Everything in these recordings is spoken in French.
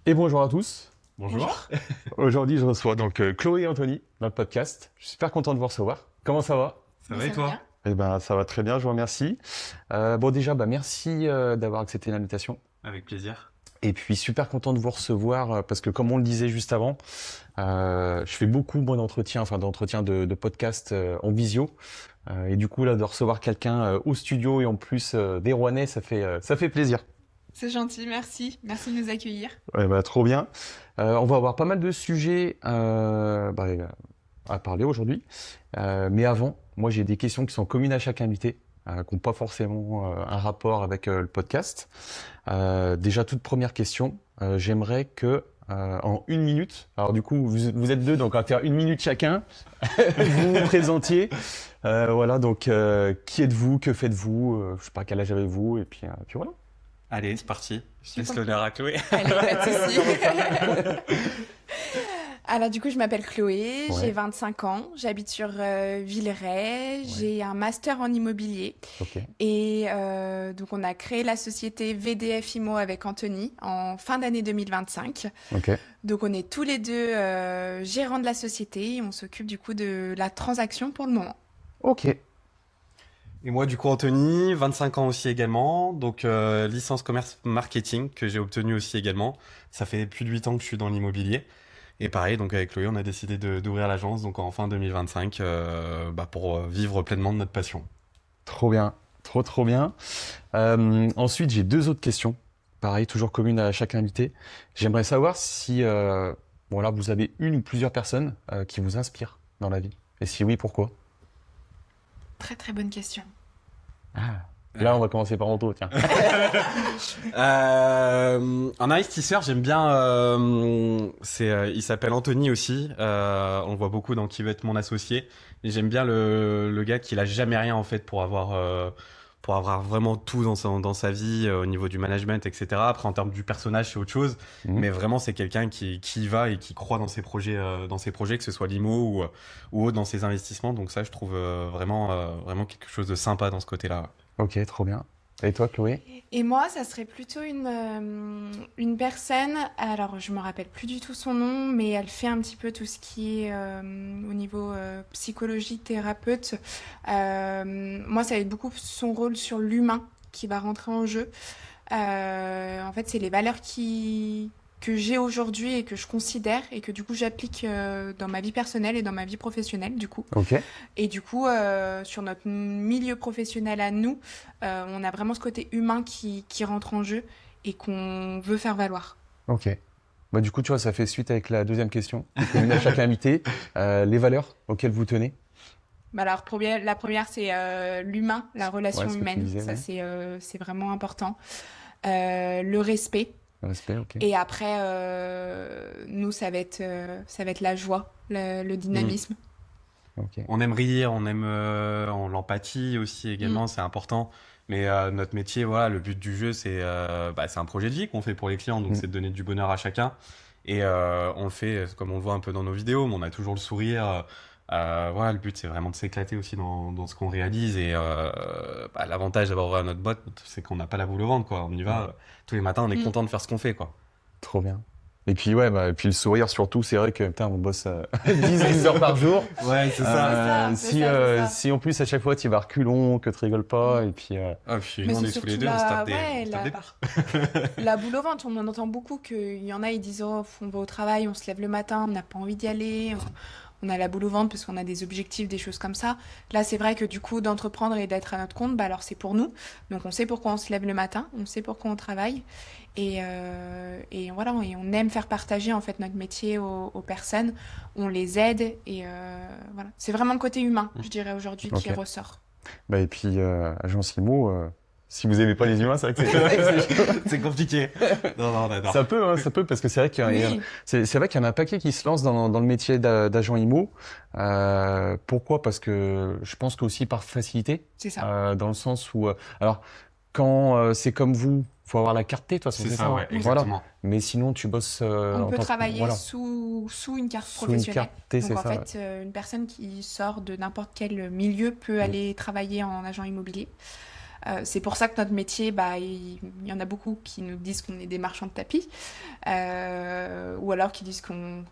Et bonjour à tous. Bonjour. Aujourd'hui, je reçois donc Chloé et Anthony dans le podcast. Je suis super content de vous recevoir. Comment ça va? Ça va et toi? Eh ben, ça va très bien, je vous remercie. Bon, déjà, merci d'avoir accepté l'invitation. Avec plaisir. Et puis, super content de vous recevoir parce que, comme on le disait juste avant, je fais beaucoup moi d'entretiens, de podcasts en visio. Et du coup, là, de recevoir quelqu'un au studio et en plus des Rouennais, ça fait plaisir. C'est gentil, merci. Merci de nous accueillir. Ouais, bah, trop bien. On va avoir pas mal de sujets à parler aujourd'hui. Mais avant, moi j'ai des questions qui sont communes à chaque invité, qui n'ont pas forcément un rapport avec le podcast. Déjà, toute première question, j'aimerais que en 1 minute, alors du coup vous êtes deux, donc on va faire 1 minute chacun, vous vous présentiez. Voilà, donc qui êtes-vous, que faites-vous, je sais pas quel âge avez-vous, et puis voilà. Allez, c'est parti. Je laisse Super. l'honneur à Chloé. Allez, pas de souci. Alors du coup, je m'appelle Chloé, Ouais. j'ai 25 ans, j'habite sur Villeray, j'ai un master en immobilier Ok. et donc on a créé la société VDF Immo avec Anthony en fin d'année 2025. Ok. Donc on est tous les deux gérants de la société et on s'occupe du coup de la transaction pour le moment. Ok. Et moi, du coup, Anthony, 25 ans aussi également. Donc, licence commerce marketing que j'ai obtenue aussi également. Ça fait plus de 8 ans que je suis dans l'immobilier. Et pareil, donc avec Chloé, on a décidé d'ouvrir l'agence donc en fin 2025 pour vivre pleinement de notre passion. Trop bien, trop bien. Ensuite, j'ai deux autres questions, pareil, toujours communes à chaque invité. J'aimerais savoir si voilà, vous avez une ou plusieurs personnes qui vous inspirent dans la vie. Et si oui, pourquoi? Très très bonne question. Là, on va commencer par Anto, tiens. Un investisseur, j'aime bien. Il s'appelle Anthony aussi. On le voit beaucoup dans Qui veut être mon associé. Et j'aime bien le gars qui n'a jamais rien en fait pour avoir vraiment tout dans sa vie au niveau du management, etc. Après, en termes du personnage, c'est autre chose. Mhm. Mais vraiment, c'est quelqu'un qui y va et qui croit dans ses projets, que ce soit l'IMO ou autre dans ses investissements. Donc ça, je trouve vraiment quelque chose de sympa dans ce côté-là. Ok, trop bien. Et toi, Chloé? Et moi, ça serait plutôt une personne, alors je me rappelle plus du tout son nom, mais elle fait un petit peu tout ce qui est au niveau psychologie, thérapeute. Moi, ça va être beaucoup son rôle sur l'humain qui va rentrer en jeu. En fait, c'est les valeurs que j'ai aujourd'hui et que je considère et que du coup j'applique dans ma vie personnelle et dans ma vie professionnelle du coup. Ok. Et du coup, sur notre milieu professionnel à nous, on a vraiment ce côté humain qui rentre en jeu et qu'on veut faire valoir. Ok. Bah, du coup, tu vois, ça fait suite avec la deuxième question, qui est commune à chaque invité. Les valeurs auxquelles vous tenez. Bah alors, la première, c'est l'humain, la relation Ouais, ce que tu humaine. disais, Ça, ouais. c'est vraiment important. Le respect. Le respect, ok. Et après, nous, ça va être la joie, le dynamisme. Ok. On aime rire, on aime l'empathie aussi également, Mm. c'est important. Mais notre métier, voilà, le but du jeu, c'est un projet de vie qu'on fait pour les clients, donc Mm. c'est de donner du bonheur à chacun. Et on le fait, comme on le voit un peu dans nos vidéos, mais on a toujours le sourire. Voilà, le but, c'est vraiment de s'éclater aussi dans ce qu'on réalise. Et l'avantage d'avoir ouvert notre boîte, c'est qu'on n'a pas la boule au ventre, quoi. On y va tous les matins, on est Mm. content de faire ce qu'on fait, quoi. Trop bien. Et puis, ouais, et puis le sourire surtout, c'est vrai que, putain, on bosse 10 heures par jour. Ouais, c'est Si en plus à chaque fois tu vas reculons, que tu rigoles pas, et puis Ah, puis Mais nous, on c'est est tous les surtout deux, on se tape ouais, on se tape des barres. la boule au ventre. On en entend beaucoup qu'il y en a, ils disent oh, on va au travail, on se lève le matin, on n'a pas envie d'y aller, on a la boule au ventre parce qu'on a des objectifs, des choses comme ça. Là, c'est vrai que du coup, d'entreprendre et d'être à notre compte, bah alors c'est pour nous. Donc on sait pourquoi on se lève le matin, on sait pourquoi on travaille. Et voilà, et on aime faire partager en fait notre métier aux personnes. On les aide et voilà. C'est vraiment le côté humain, je dirais aujourd'hui, qui Ok. ressort. et puis agence IMO, si vous aimez pas les humains, c'est vrai que c'est C'est compliqué. Non, on adore. ça peut parce que c'est vrai Oui, c'est vrai qu'il y en a un paquet qui se lancent dans le métier d'agent IMO. Pourquoi? Parce que je pense qu'aussi par facilité, c'est ça. dans le sens où alors quand c'est comme vous, faut avoir la carte T, de toute façon, C'est c'est ça, ça, ouais, hein. Voilà. exactement. Mais sinon, tu bosses On en peut tant que travailler voilà, sous une carte sous une professionnelle. carte T, Donc c'est en ça. Ouais. fait, une personne qui sort de n'importe quel milieu peut aller travailler en agent immobilier. C'est pour ça que notre métier, il y en a beaucoup qui nous disent qu'on est des marchands de tapis, ou alors qui disent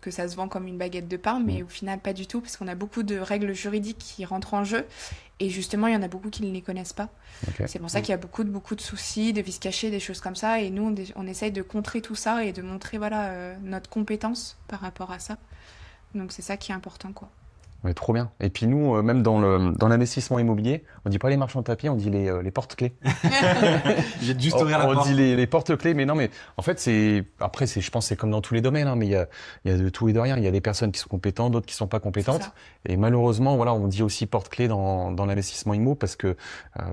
que ça se vend comme une baguette de pain, mais au final pas du tout, parce qu'on a beaucoup de règles juridiques qui rentrent en jeu, et justement il y en a beaucoup qui ne les connaissent pas. Ok. C'est pour ça qu'il y a beaucoup de soucis, de vices cachés, des choses comme ça, et nous on essaye de contrer tout ça et de montrer notre compétence par rapport à ça. Donc c'est ça qui est important, quoi. Ouais, trop bien. Et puis nous, même dans l'investissement immobilier, on dit pas les marchands de tapis, on dit les porte-clés. J'ai juste ouvrir la On porte. dit les porte-clés, mais non, mais en fait, je pense que c'est comme dans tous les domaines, hein, mais il y a de tout et de rien. Il y a des personnes qui sont compétentes, d'autres qui sont pas C'est compétentes. ça. Et malheureusement, voilà, on dit aussi porte-clés dans l'investissement immo parce que,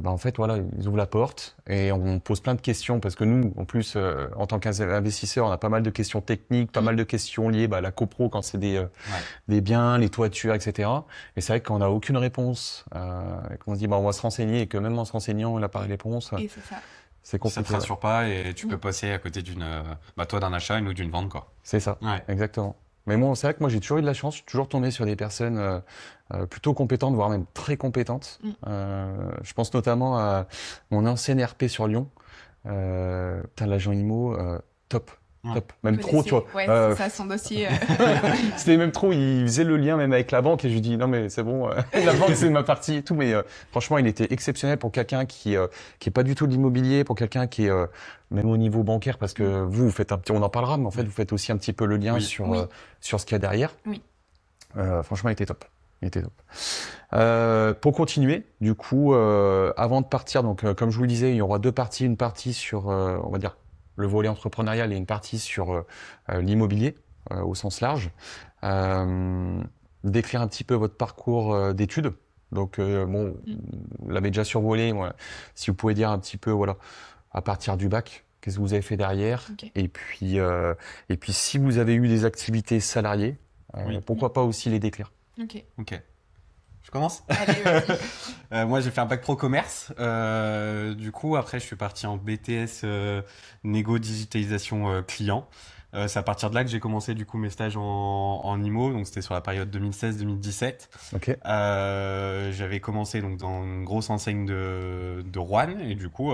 en fait, voilà, ils ouvrent la porte et on pose plein de questions parce que nous, en plus, en tant qu'investisseurs, on a pas mal de questions techniques, pas mal de questions liées à la copro quand c'est des biens, les toitures, etc. Et c'est vrai qu'on n'a aucune réponse, et qu'on se dit, on va se renseigner, et que même en se renseignant, on n'a pas de réponse, Et c'est ça. c'est Ça te compliqué. rassure pas et tu peux passer à côté toi d'un achat ou d'une vente, quoi. C'est ça, Ouais. exactement. Mais moi, c'est vrai que moi, j'ai toujours eu de la chance, je suis toujours tombé sur des personnes plutôt compétentes, voire même très compétentes. Je pense notamment à mon ancien RP sur Lyon. L'agent IMO, top. Ouais. Top. Même Faut trop, tu laisser- vois. Ouais, c'est ça, son dossier. C'était même trop, il faisait le lien même avec la banque et je lui dis non mais c'est bon, la banque c'est ma partie et tout, mais franchement il était exceptionnel pour quelqu'un qui est pas du tout de l'immobilier, pour quelqu'un qui est même au niveau bancaire parce que vous faites on en parlera, mais en fait vous faites aussi un petit peu le lien Oui. sur Oui. sur ce qu'il y a derrière. Oui. Franchement il était top. Il était top. Pour continuer, du coup, avant de partir, donc comme je vous le disais, il y aura deux parties, une partie sur, on va dire, le volet entrepreneurial et une partie sur l'immobilier au sens large. Décrire un petit peu votre parcours d'études. Donc, vous l'avez déjà survolé. Voilà. Si vous pouvez dire un petit peu, voilà, à partir du bac, qu'est-ce que vous avez fait derrière? Ok. Et puis, si vous avez eu des activités salariées, Oui. pourquoi pas aussi les décrire? Ok. Ok. Je commence? Allez, vas-y. Moi, j'ai fait un bac pro commerce. Du coup, après, je suis parti en BTS négo digitalisation client. C'est à partir de là que j'ai commencé du coup mes stages en IMO. Donc, c'était sur la période 2016-2017. Ok. J'avais commencé donc dans une grosse enseigne de Rouen et du coup,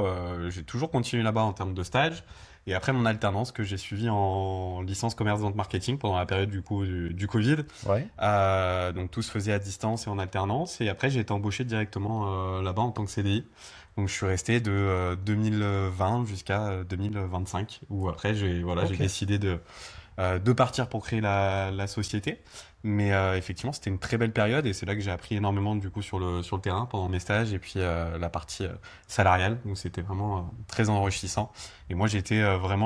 j'ai toujours continué là-bas en termes de stage. Et après mon alternance que j'ai suivi en licence commerce vente marketing pendant la période du coup du Covid. Ouais. Donc tout se faisait à distance et en alternance. Et après j'ai été embauché directement là-bas en tant que CDI. Donc je suis resté de 2020 jusqu'à 2025 où après j'ai Ok. décidé de partir pour créer la société. Mais effectivement, c'était une très belle période et c'est là que j'ai appris énormément du coup sur le terrain pendant mes stages et puis la partie salariale. Donc c'était vraiment très enrichissant. Et moi, je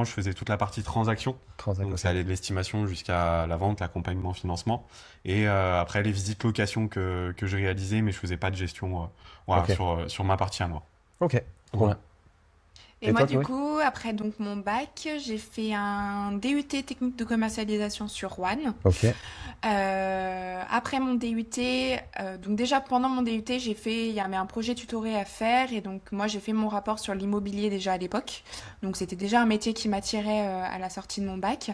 faisais toute la partie transaction. Transaction. Donc ça allait de l'estimation jusqu'à la vente, l'accompagnement, financement. Et après les visites location que je réalisais, mais je faisais pas de gestion Ok. sur ma partie à moi. Ok. Trop bien. Et Et moi, toi, du Chloé? coup, après donc mon bac, j'ai fait un DUT technique de commercialisation sur Rouen. Ok. Après mon DUT, donc déjà pendant mon DUT, il y avait un projet tutoré à faire et donc moi j'ai fait mon rapport sur l'immobilier déjà à l'époque. Donc c'était déjà un métier qui m'attirait à la sortie de mon bac.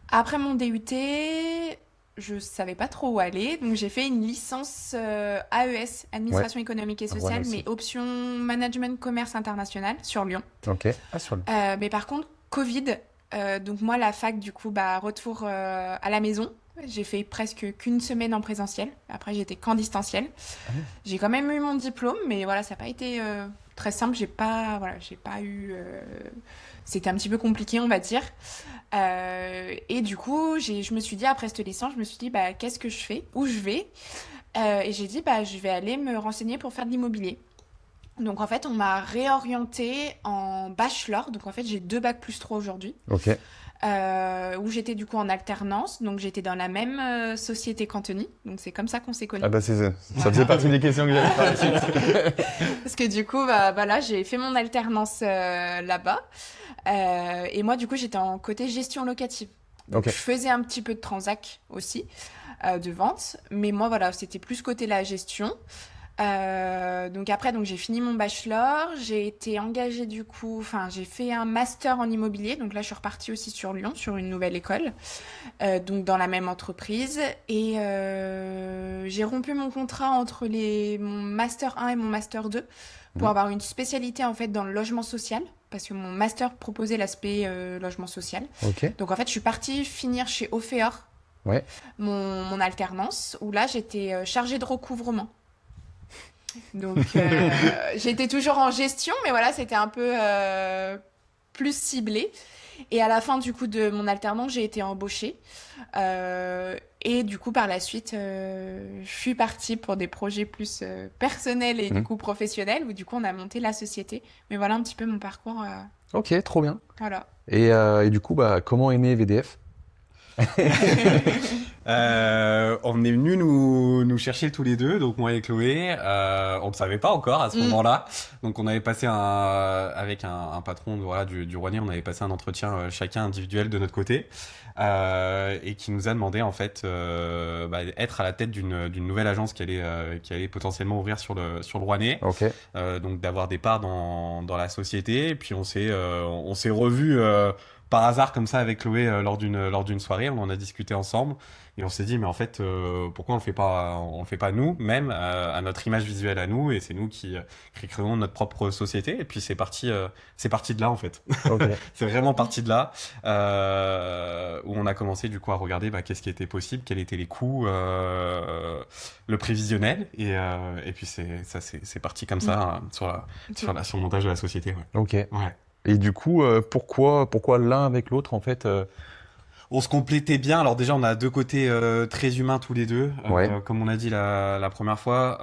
Après mon DUT, je savais pas trop où aller, donc j'ai fait une licence AES, Administration économique et Rouen sociale, aussi. mais option Management Commerce International sur Lyon. Ok. Ah, sur le. Mais par contre, Covid, donc moi, la fac, du coup, retour à la maison. J'ai fait presque qu'une semaine en présentiel. Après, j'étais qu'en distanciel. oui. J'ai quand même eu mon diplôme, mais voilà, ça n'a pas été très simple. J'ai pas eu. C'était un petit peu compliqué, on va dire. Et du coup, je me suis dit, après cette licence, je me suis dit, qu'est-ce que je fais? Où je vais? Et j'ai dit, je vais aller me renseigner pour faire de l'immobilier. Donc en fait, on m'a réorientée en bachelor. Donc en fait, j'ai 2 bacs plus 3 aujourd'hui. Ok. Où j'étais du coup en alternance. Donc j'étais dans la même société qu'Anthony. Donc c'est comme ça qu'on s'est connus. Ah bah ça Voilà. faisait partie des questions que j'avais par la suite. Parce que du coup, là, j'ai fait mon alternance là-bas. Et moi, du coup, j'étais en côté gestion locative. Donc Ok. je faisais un petit peu de transac aussi, de vente. Mais moi, voilà, c'était plus côté la gestion. Donc après, donc j'ai fini mon bachelor, j'ai été engagée du coup, enfin j'ai fait un master en immobilier, donc là je suis repartie aussi sur Lyon, sur une nouvelle école, donc dans la même entreprise, et j'ai rompu mon contrat entre mon master 1 et mon master 2 pour Mhm. avoir une spécialité en fait dans le logement social, parce que mon master proposait l'aspect logement social. Ok. Donc en fait je suis partie finir chez Ophéor Ouais. mon alternance, où là j'étais chargée de recouvrement. Donc, j'étais toujours en gestion, mais voilà, c'était un peu plus ciblé. Et à la fin, du coup, de mon alternance, j'ai été embauchée. Et du coup, par la suite, je suis partie pour des projets plus personnels et du Mhm. coup professionnels, où du coup, on a monté la société. Mais voilà un petit peu mon parcours. Ok, trop bien. Voilà. Et du coup, bah, comment aimer VDF? On est venus nous chercher tous les deux, donc moi et Chloé. On ne savait pas encore à ce Mm. moment-là. Donc on avait passé avec un patron voilà, du Rouennais, on avait passé un entretien chacun individuel de notre côté. Et qui nous a demandé en fait être à la tête d'une nouvelle agence qui allait potentiellement ouvrir sur le Rouennais. Ok. Donc d'avoir des parts dans la société. Et puis on s'est revus par hasard comme ça avec Chloé lors d'une soirée. On en a discuté ensemble et on s'est dit mais en fait pourquoi on le fait pas nous même à notre image visuelle à nous et c'est nous qui créons notre propre société. Et puis c'est parti de là en fait. Ok. C'est vraiment parti de là où on a commencé du coup à regarder qu'est-ce qui était possible, quels étaient les coûts, le prévisionnel et puis c'est parti comme ça sur le montage de la société. Ouais. Ok. Ouais. Et du coup, pourquoi l'un avec l'autre, en fait, On se complétait bien. Alors déjà, on a deux côtés très humains tous les deux. ouais. Comme on a dit la première fois,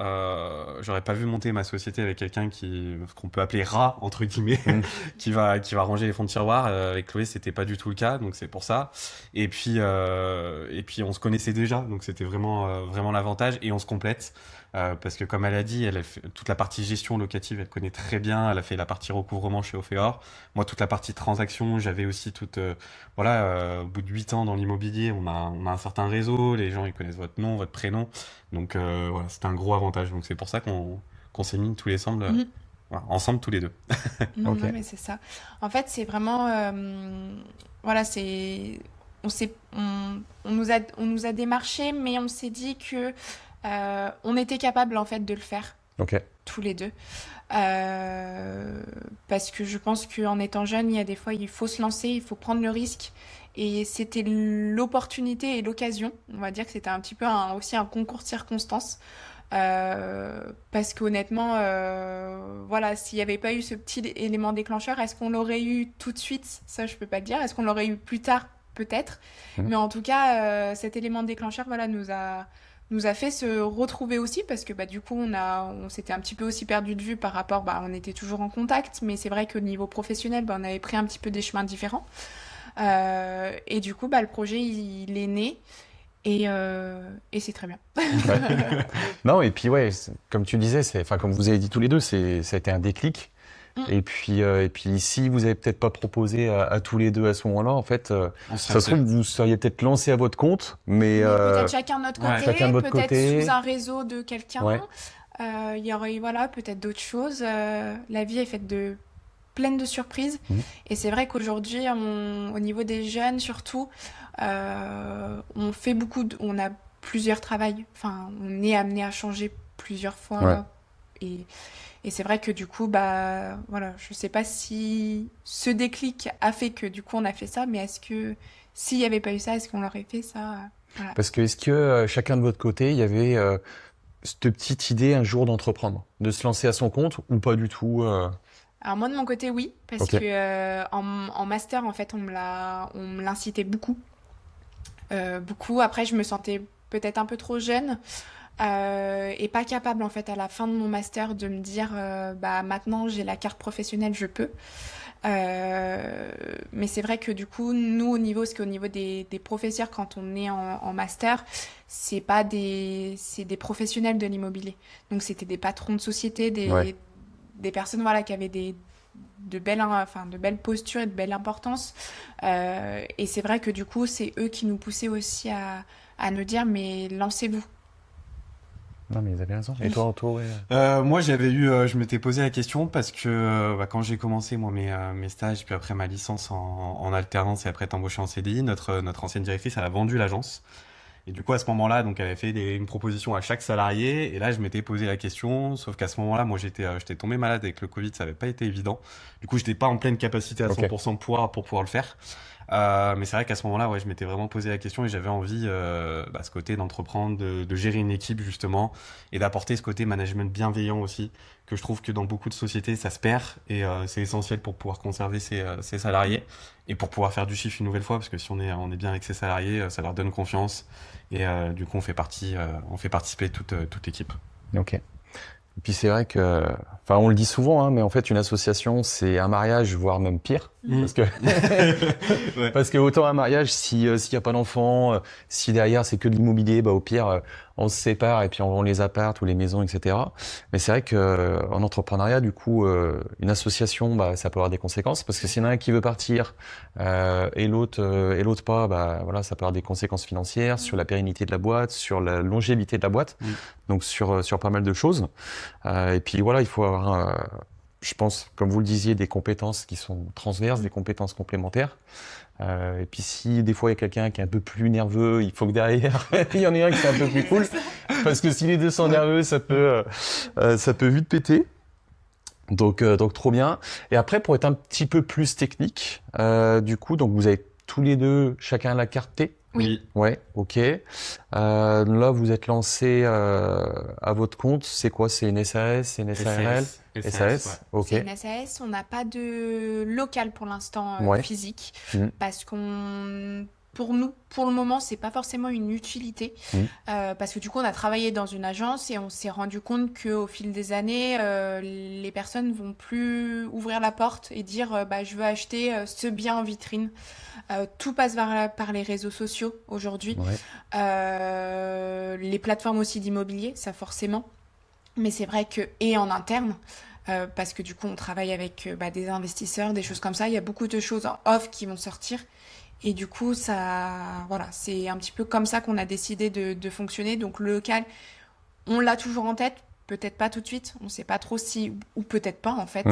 j'aurais pas vu monter ma société avec quelqu'un ce qu'on peut appeler rat entre guillemets, Mm. qui va ranger les fonds de tiroir. Avec Chloé, c'était pas du tout le cas, donc c'est pour ça. Et puis on se connaissait déjà, donc c'était vraiment l'avantage. Et on se complète. Parce que comme elle a dit, elle a fait toute la partie gestion locative, elle connaît très bien. Elle a fait la partie recouvrement chez Ophéor. Moi, toute la partie transaction, j'avais aussi voilà, au bout de 8 ans dans l'immobilier, on a un certain réseau, les gens ils connaissent votre nom, votre prénom, donc voilà, c'était un gros avantage. Donc c'est pour ça qu'on s'est mis tous les ensemble, Mhm. voilà, ensemble tous les deux. Non, Ok. non, mais c'est ça. En fait, c'est vraiment, voilà, on nous a démarché, mais on s'est dit que on était capable en fait de le faire Ok. tous les deux. Euh, Parce que je pense qu'en étant jeune, il y a des fois, il faut se lancer, il faut prendre le risque. Et c'était l'opportunité et l'occasion. On va dire que c'était un petit peu aussi un concours de circonstances. Parce qu'honnêtement, voilà, s'il n'y avait pas eu ce petit élément déclencheur, est-ce qu'on l'aurait eu tout de suite? Ça, je peux pas le dire. Est-ce qu'on l'aurait eu plus tard? Peut-être. Mhm. Mais en tout cas, cet élément déclencheur, voilà, nous a fait se retrouver aussi parce que bah, du coup, on s'était un petit peu aussi perdu de vue par rapport, bah, on était toujours en contact, mais c'est vrai qu'au niveau professionnel, bah, on avait pris un petit peu des chemins différents. Et du coup, bah, le projet, il est né et c'est très bien. Ouais. Non, et puis, ouais, comme tu disais, enfin, comme vous avez dit tous les deux, ça a été un déclic. Mm. Et puis, si vous avez peut-être pas proposé à tous les deux à ce moment-là, en fait, On ça se trouve, vous seriez peut-être lancé à votre compte, mais Mais peut-être chacun de notre Ouais. côté, chacun de votre peut-être côté. sous un réseau de quelqu'un. Ouais. Il y aurait eu, voilà, peut-être d'autres choses. La vie est faite de pleine de surprises. Mhm. Et c'est vrai qu'aujourd'hui, au niveau des jeunes surtout, on fait on a plusieurs travails. Enfin, on est amené à changer plusieurs fois. Ouais. Et, et c'est vrai que du coup, bah, voilà, je sais pas si ce déclic a fait que du coup on a fait ça, mais est-ce que s'il n'y avait pas eu ça, est-ce qu'on l'aurait fait ça? Voilà. Parce que est-ce que chacun de votre côté, il y avait cette petite idée un jour d'entreprendre, de se lancer à son compte ou pas du tout Alors moi de mon côté, oui, parce Ok. que en master, en fait, on me l'incitait beaucoup. Beaucoup. Après, je me sentais peut-être un peu trop jeune et pas capable, en fait, à la fin de mon master, de me dire, bah maintenant j'ai la carte professionnelle, je peux. Mais c'est vrai que du coup, nous, parce qu'au niveau des professeurs, quand on est en master, c'est des professionnels de l'immobilier. Donc c'était des patrons de société, Ouais. des personnes voilà, qui avaient de belles postures et de belle importance. Et c'est vrai que du coup, c'est eux qui nous poussaient aussi à nous dire, mais lancez-vous. Non, mais ils avaient raison. Et toi, Anto, ouais. Moi, je m'étais posé la question parce que quand j'ai commencé moi mes stages, puis après ma licence en alternance et après être embauché en CDI, notre ancienne directrice, elle a vendu l'agence. Et du coup, à ce moment-là, donc, elle avait fait une proposition à chaque salarié. Et là, je m'étais posé la question, sauf qu'à ce moment-là, moi, j'étais tombé malade avec le Covid, ça avait pas été évident. Du coup, j'étais pas en pleine capacité à Ok. 100% pour pouvoir le faire. Mais c'est vrai qu'à ce moment-là, ouais, je m'étais vraiment posé la question et j'avais envie, ce côté d'entreprendre, de gérer une équipe justement, et d'apporter ce côté management bienveillant aussi, que je trouve que dans beaucoup de sociétés, ça se perd et c'est essentiel pour pouvoir conserver ses salariés et pour pouvoir faire du chiffre une nouvelle fois, parce que si on est bien avec ses salariés, ça leur donne confiance et du coup, on fait participer toute l'équipe. Ok. Et puis c'est vrai que, enfin, on le dit souvent, hein, mais en fait, une association, c'est un mariage, voire même pire. Parce que, Ouais. parce que autant un mariage, s'il y a pas d'enfant, si derrière c'est que de l'immobilier, bah au pire, on se sépare et puis on vend les apparts ou les maisons, etc. Mais c'est vrai que en entrepreneuriat, du coup, une association, bah ça peut avoir des conséquences parce que s'il y en a un qui veut partir et l'autre pas, bah voilà, ça peut avoir des conséquences financières sur la pérennité de la boîte, sur la longévité de la boîte, donc sur pas mal de choses. Et puis voilà, il faut avoir je pense, comme vous le disiez, des compétences qui sont transverses, des compétences complémentaires. Et puis si des fois il y a quelqu'un qui est un peu plus nerveux, il faut que derrière il y en ait un qui est un peu plus cool, parce que si les deux sont nerveux, ça peut vite péter. Donc trop bien. Et après, pour être un petit peu plus technique, du coup, donc vous avez tous les deux chacun la carte T. Oui. Ouais, ok. Là, vous êtes lancé à votre compte. C'est quoi? C'est une SAS, c'est une SARL? SAS, ok. C'est une SAS, on n'a pas de local pour l'instant Ouais. physique Mm. parce pour nous, pour le moment, c'est pas forcément une utilité parce que du coup, on a travaillé dans une agence et on s'est rendu compte qu'au fil des années, les personnes vont plus ouvrir la porte et dire je veux acheter ce bien en vitrine. Tout passe par les réseaux sociaux aujourd'hui, Ouais. les plateformes aussi d'immobilier, ça forcément. Mais c'est vrai que, et en interne, parce que du coup, on travaille avec des investisseurs, des choses comme ça. Il y a beaucoup de choses en off qui vont sortir. Et du coup, voilà, c'est un petit peu comme ça qu'on a décidé de fonctionner. Donc, le local, on l'a toujours en tête. Peut-être pas tout de suite. On ne sait pas trop si, ou peut-être pas, en fait.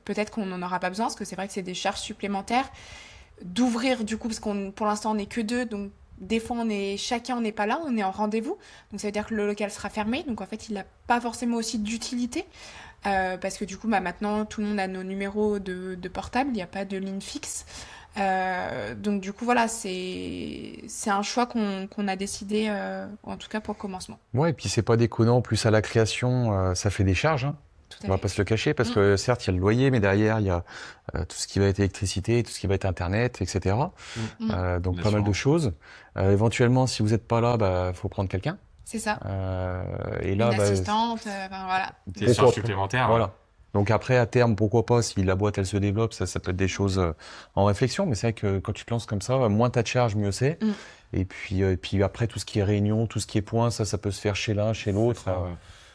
Peut-être qu'on n'en aura pas besoin, parce que c'est vrai que c'est des charges supplémentaires. D'ouvrir, du coup, parce pour l'instant, on n'est que deux. Donc, des fois, chacun, on n'est pas là, on est en rendez-vous. Donc, ça veut dire que le local sera fermé. Donc, en fait, il n'a pas forcément aussi d'utilité. Parce que du coup, maintenant, tout le monde a nos numéros de portable. Il n'y a pas de ligne fixe. Donc, du coup, voilà, c'est un choix qu'on a décidé, en tout cas pour le commencement. Ouais, et puis c'est pas déconnant. En plus, à la création, ça fait des charges, hein. Tout On à va fait. pas se le cacher parce que certes, il y a le loyer, mais derrière, il y a tout ce qui va être électricité, tout ce qui va être Internet, etc. Donc pas mal de L'assurance. choses. Éventuellement, si vous n'êtes pas là, faut prendre quelqu'un. C'est ça. Et Une là, assistante, voilà. Des Pourquoi charges pas. supplémentaires. Voilà. Donc après, à terme, pourquoi pas, si la boîte, elle se développe, ça peut être des choses en réflexion. Mais c'est vrai que quand tu te lances comme ça, moins t'as de charges, mieux c'est. Et puis après, tout ce qui est réunion, tout ce qui est points, ça peut se faire chez l'un, chez l'autre. Ça, ouais.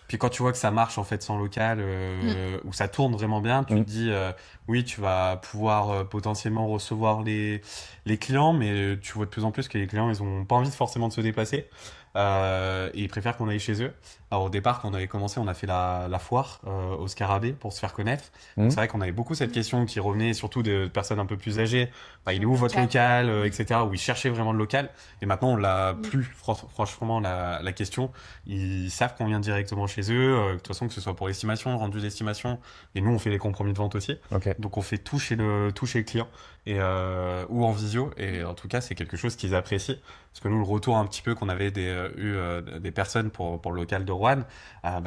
Puis quand tu vois que ça marche en fait sans local, où ça tourne vraiment bien, tu te dis oui, tu vas pouvoir potentiellement recevoir les clients, mais tu vois de plus en plus que les clients, ils ont pas envie forcément de se déplacer. Et ils préfèrent qu'on aille chez eux. Alors au départ, quand on avait commencé, on a fait la foire au Scarabée pour se faire connaître. Donc, c'est vrai qu'on avait beaucoup cette question qui revenait surtout de personnes un peu plus âgées. Il est où votre local, etc. Où ils cherchaient vraiment le local. Et maintenant, on l'a plus franchement la question. Ils savent qu'on vient directement chez eux. De toute façon, que ce soit pour l'estimation, le rendu d'estimation. Et nous, on fait les compromis de vente aussi. Ok. Donc on fait tout chez le client et ou en visio. Et en tout cas, c'est quelque chose qu'ils apprécient. Parce que nous, le retour un petit peu qu'on avait eu des personnes pour le local de Roanne,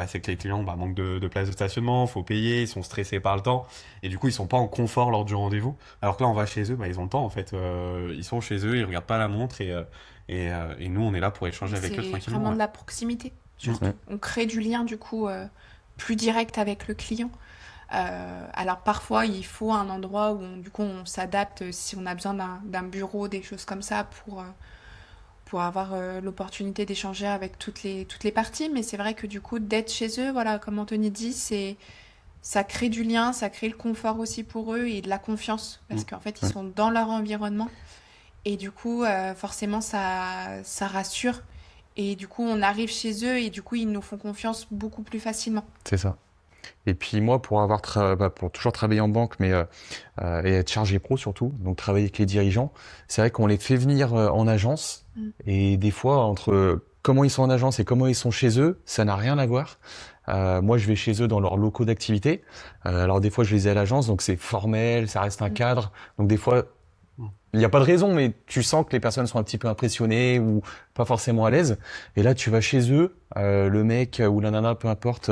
c'est que les clients manquent de place de stationnement, faut payer, ils sont stressés par le temps. Et du coup, ils sont pas en confort lors du rendez-vous. Alors que là, on va chez eux, ils ont le temps en fait. Ils sont chez eux, ils regardent pas la montre et nous, on est là pour échanger avec eux C'est tranquillement. vraiment de la proximité. Surtout. On crée du lien du coup plus direct avec le client. Alors parfois il faut un endroit où du coup on s'adapte si on a besoin d'un bureau, des choses comme ça pour avoir l'opportunité d'échanger avec toutes les parties. Mais c'est vrai que du coup d'être chez eux, voilà, comme Anthony dit, ça crée du lien, ça crée le confort aussi pour eux et de la confiance parce qu'en fait ils sont dans leur environnement et du coup forcément ça rassure. Et du coup, on arrive chez eux et du coup, ils nous font confiance beaucoup plus facilement. C'est ça. Et puis moi, pour toujours travailler en banque, et être chargé pro surtout, donc travailler avec les dirigeants, c'est vrai qu'on les fait venir en agence, Mm. et des fois, entre comment ils sont en agence et comment ils sont chez eux, ça n'a rien à voir. Moi, je vais chez eux dans leurs locaux d'activité. Alors des fois, je les ai à l'agence, donc c'est formel, ça reste un Mm. cadre. Donc des fois, il n'y a pas de raison, mais tu sens que les personnes sont un petit peu impressionnées ou pas forcément à l'aise. Et là, tu vas chez eux, le mec ou la nana, peu importe,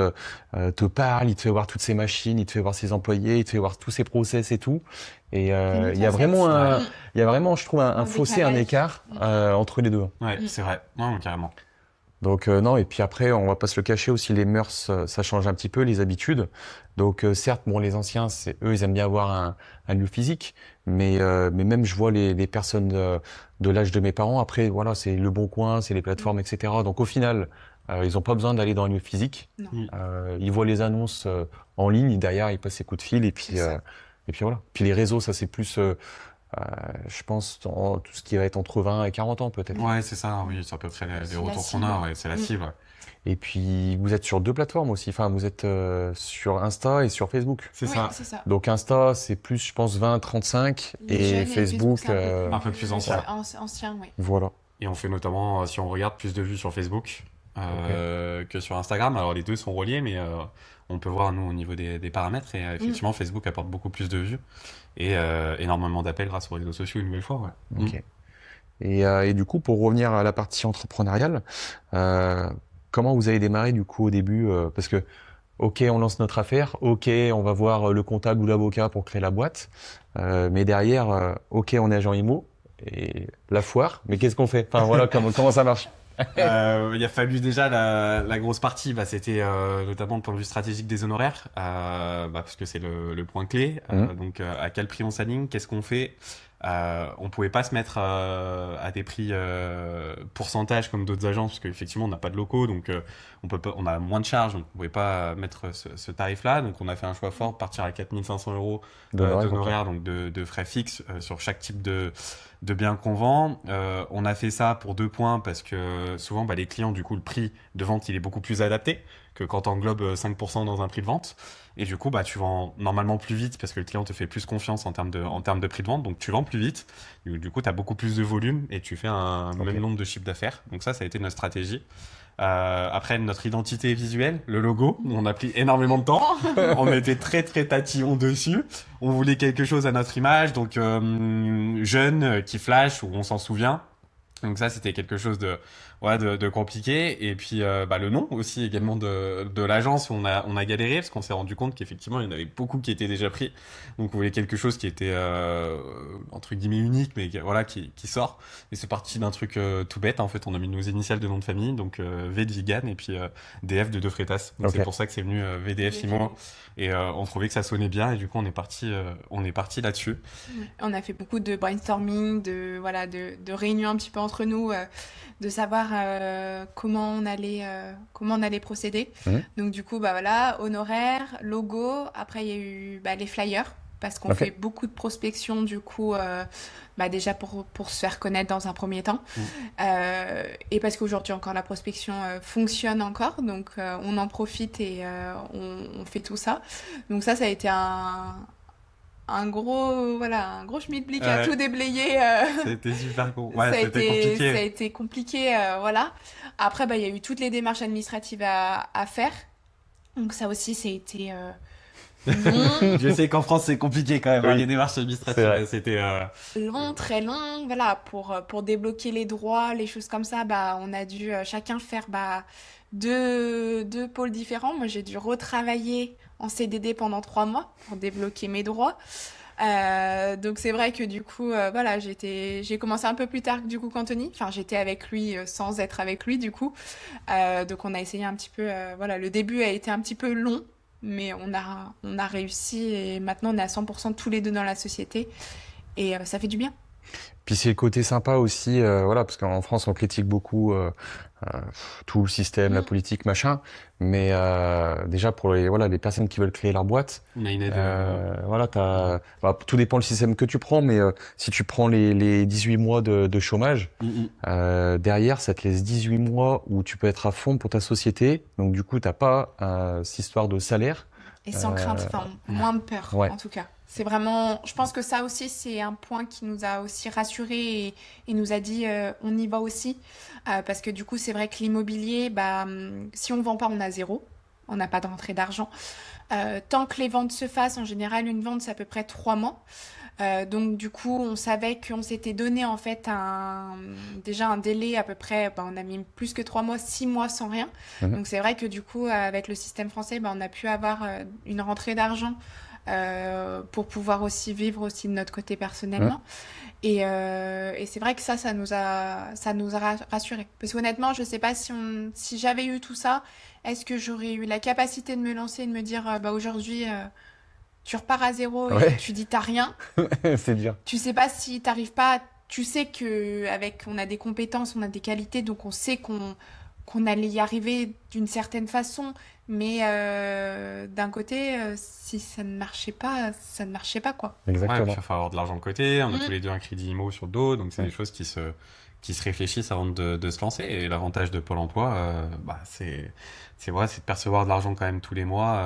te parle, il te fait voir toutes ses machines, il te fait voir ses employés, il te fait voir tous ses process et tout. Et il y a vraiment il y a vraiment, je trouve, un fossé, un décalage. écart entre les deux. Ouais, c'est vrai. Ouais, carrément. Donc non, et puis après, on va pas se le cacher aussi, les mœurs, ça change un petit peu, les habitudes. Donc certes, bon, les anciens, eux, ils aiment bien avoir un lieu physique, mais même je vois les personnes de l'âge de mes parents. Après, voilà, c'est le Bon Coin, c'est les plateformes, etc. Donc au final, ils ont pas besoin d'aller dans un lieu physique. Non. Ils voient les annonces en ligne, derrière, ils passent des coups de fil, C'est ça. et puis voilà. Puis les réseaux, ça c'est plus, je pense, tout ce qui va être entre 20 et 40 ans peut-être. Ouais, c'est ça, oui, c'est à peu près les C'est la retours qu'on cible. a, ouais, c'est la Mm. cible. Ouais. Et puis, vous êtes sur 2 plateformes aussi. Enfin, vous êtes sur Insta et sur Facebook. C'est Oui, ça. c'est ça. Donc Insta, c'est plus, je pense, 20-35. Les jeunes Et Facebook, c'est un peu plus ancien. Ancien, oui. voilà. Et on fait notamment, si on regarde, plus de vues sur Facebook que sur Instagram. Alors les deux sont reliés, mais on peut voir, nous, au niveau des paramètres. Et effectivement, Facebook apporte beaucoup plus de vues et énormément d'appels grâce aux réseaux sociaux, une nouvelle fois. Ouais. Ok. Et du coup, pour revenir à la partie entrepreneuriale, comment vous avez démarré du coup au début parce que, ok, on lance notre affaire, ok, on va voir le comptable ou l'avocat pour créer la boîte, mais derrière, ok, on est agent IMO et la foire, mais qu'est-ce qu'on fait? Enfin voilà, comment ça marche? Il a fallu déjà la grosse partie, c'était notamment le point de vue stratégique des honoraires, parce que c'est le point clé. Donc à quel prix on s'aligne, qu'est-ce qu'on fait? On pouvait pas se mettre à des prix pourcentage comme d'autres agences parce qu'effectivement on n'a pas de locaux, donc on a moins de charges, donc on pouvait pas mettre ce tarif-là. Donc on a fait un choix fort, partir à 4 500 euros d'honoraires, donc de frais fixes sur chaque type de biens qu'on vend. On a fait ça pour 2 points parce que souvent les clients, du coup, le prix de vente il est beaucoup plus adapté que quand tu englobes 5% dans un prix de vente. Et du coup, tu vends normalement plus vite parce que le client te fait plus confiance en termes de prix de vente. Donc, tu vends plus vite. Du coup, tu as beaucoup plus de volume et tu fais un même nombre de chiffres d'affaires. Donc, ça a été notre stratégie. Après, notre identité visuelle, le logo, on a pris énormément de temps. On était très, très tatillon dessus. On voulait quelque chose à notre image. Donc, jeune, qui flash, où on s'en souvient. Donc ça, c'était quelque chose de compliqué. Et puis le nom aussi également de l'agence, on a galéré parce qu'on s'est rendu compte qu'effectivement il y en avait beaucoup qui étaient déjà pris. Donc on voulait quelque chose qui était entre guillemets unique, mais qui sort. Et c'est parti d'un truc tout bête. En fait, on a mis nos initiales de nom de famille, donc V de Vigan et puis DF de De Freitas. Donc c'est pour ça que c'est venu VDF Imo. Et on trouvait que ça sonnait bien et du coup on est parti là-dessus. On a fait beaucoup de brainstorming, de réunions un petit peu entre nous, de savoir comment on allait procéder. Donc du coup honoraires, logo. Après il y a eu les flyers parce qu'on fait beaucoup de prospection du coup déjà pour se faire connaître dans un premier temps et parce qu'aujourd'hui encore la prospection fonctionne encore, donc on en profite et on fait tout ça. Donc ça a été un gros schmilblick à tout déblayer. C'était super cool. Ça c'était compliqué. Ça a été compliqué, voilà. Après, il y a eu toutes les démarches administratives à faire. Donc ça aussi, ça a été long. Je sais qu'en France, c'est compliqué quand même. Oui. Les démarches administratives, c'était long, très long. Voilà, pour débloquer les droits, les choses comme ça, on a dû chacun faire deux pôles différents. Moi, j'ai dû retravailler en CDD pendant 3 mois pour débloquer mes droits. Donc c'est vrai que du coup, j'ai commencé un peu plus tard du coup qu'Anthony. Enfin, j'étais avec lui sans être avec lui du coup. Donc on a essayé un petit peu. Le début a été un petit peu long, mais on a réussi et maintenant on est à 100% tous les deux dans la société et ça fait du bien. Puis c'est le côté sympa aussi, voilà, parce qu'en France on critique beaucoup tout le système, la politique, machin, mais déjà pour les personnes qui veulent créer leur boîte, On a une aide. voilà, tout dépend le système que tu prends, mais si tu prends les 18 mois de chômage, derrière ça te laisse 18 mois où tu peux être à fond pour ta société, donc du coup t'as pas cette histoire de salaire. Et sans crainte, enfin, moins de peur, Ouais. en tout cas. C'est vraiment, je pense que ça aussi, c'est un point qui nous a aussi rassurés et nous a dit, on y va aussi. Parce que du coup, c'est vrai que l'immobilier, si on vend pas, on a zéro. On n'a pas de rentrée d'argent. Tant que les ventes se fassent, en général, une vente, c'est à peu près 3 mois. Donc du coup, on savait qu'on s'était donné en fait déjà un délai à peu près, on a mis plus que 3 mois, 6 mois sans rien. Donc c'est vrai que du coup, avec le système français, on a pu avoir une rentrée d'argent pour pouvoir aussi vivre aussi de notre côté personnellement. Et c'est vrai que ça nous a rassurés. Parce qu'honnêtement, je sais pas si j'avais eu tout ça, est-ce que j'aurais eu la capacité de me lancer et de me dire, aujourd'hui, tu repars à zéro et tu dis t'as rien. C'est dur. Tu sais pas si t'arrives pas. Tu sais que on a des compétences, on a des qualités, donc on sait qu'on allait y arriver d'une certaine façon. Mais d'un côté, si ça ne marchait pas, ça ne marchait pas, quoi. Exactement. Ouais, puis il faut avoir de l'argent de côté. On a tous les deux un crédit IMO sur le dos, donc c'est des choses qui se réfléchissent avant de se lancer. Et l'avantage de Pôle emploi, c'est vrai, c'est de percevoir de l'argent quand même tous les mois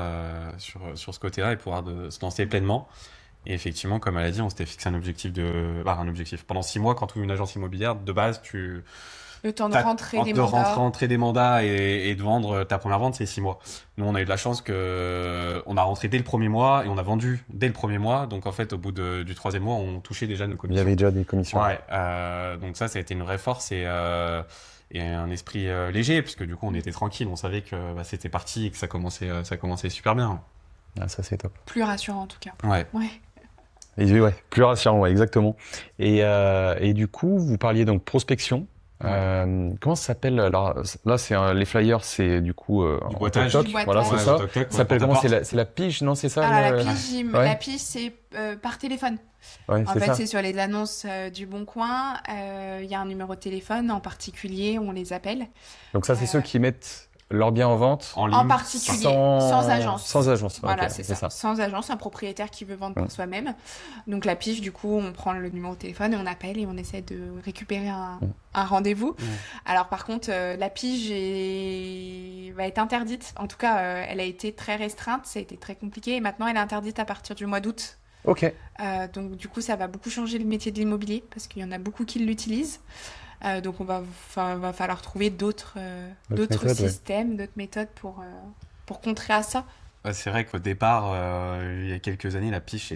sur ce côté-là et pouvoir se lancer pleinement. Et effectivement, comme elle a dit, on s'était fixé un objectif pendant 6 mois. Quand tu ouvres une agence immobilière, de base, Le temps de rentrer des mandats. rentrer des mandats et de vendre ta première vente, c'est 6 mois. Nous, on a eu de la chance que on a rentré dès le premier mois et on a vendu dès le premier mois. Donc, en fait, au bout du 3e mois, on touchait déjà nos Il y commissions. avait déjà des commissions. Ouais, donc ça a été une vraie force et un esprit léger, puisque du coup, on était tranquille. On savait que c'était parti et que ça commençait super bien. Ah, ça c'est top. Plus rassurant, en tout cas. Ouais. Et ouais, plus rassurant, ouais, exactement. Et du coup, vous parliez donc prospection. Comment ça s'appelle? Alors là, les flyers, c'est du coup Du en boitage. toc-toc. Du boitage. Voilà, c'est Ouais, ça. toc, toc, Ça s'appelle comment? porte-à-porte. C'est la pige, non? C'est ça? Alors, le- la pige, c'est par téléphone. Ouais, En c'est fait, ça. c'est sur les annonces du Bon Coin. Il y a un numéro de téléphone en particulier, on les appelle. Donc ça, c'est ceux qui mettent leurs biens en vente En ligne. En particulier, sans agence. Sans agence. Voilà, ok, c'est ça. Sans agence, un propriétaire qui veut vendre pour soi-même. Donc la pige, du coup, on prend le numéro de téléphone et on appelle et on essaie de récupérer un rendez-vous. Alors par contre, la pige va être interdite. En tout cas, elle a été très restreinte, ça a été très compliqué. Et maintenant, elle est interdite à partir du mois d'août. Ok. Donc du coup, ça va beaucoup changer le métier de l'immobilier parce qu'il y en a beaucoup qui l'utilisent. Donc va falloir trouver d'autres méthodes, systèmes, d'autres méthodes pour contrer à ça. Ouais, c'est vrai qu'au départ, il y a quelques années, la pige,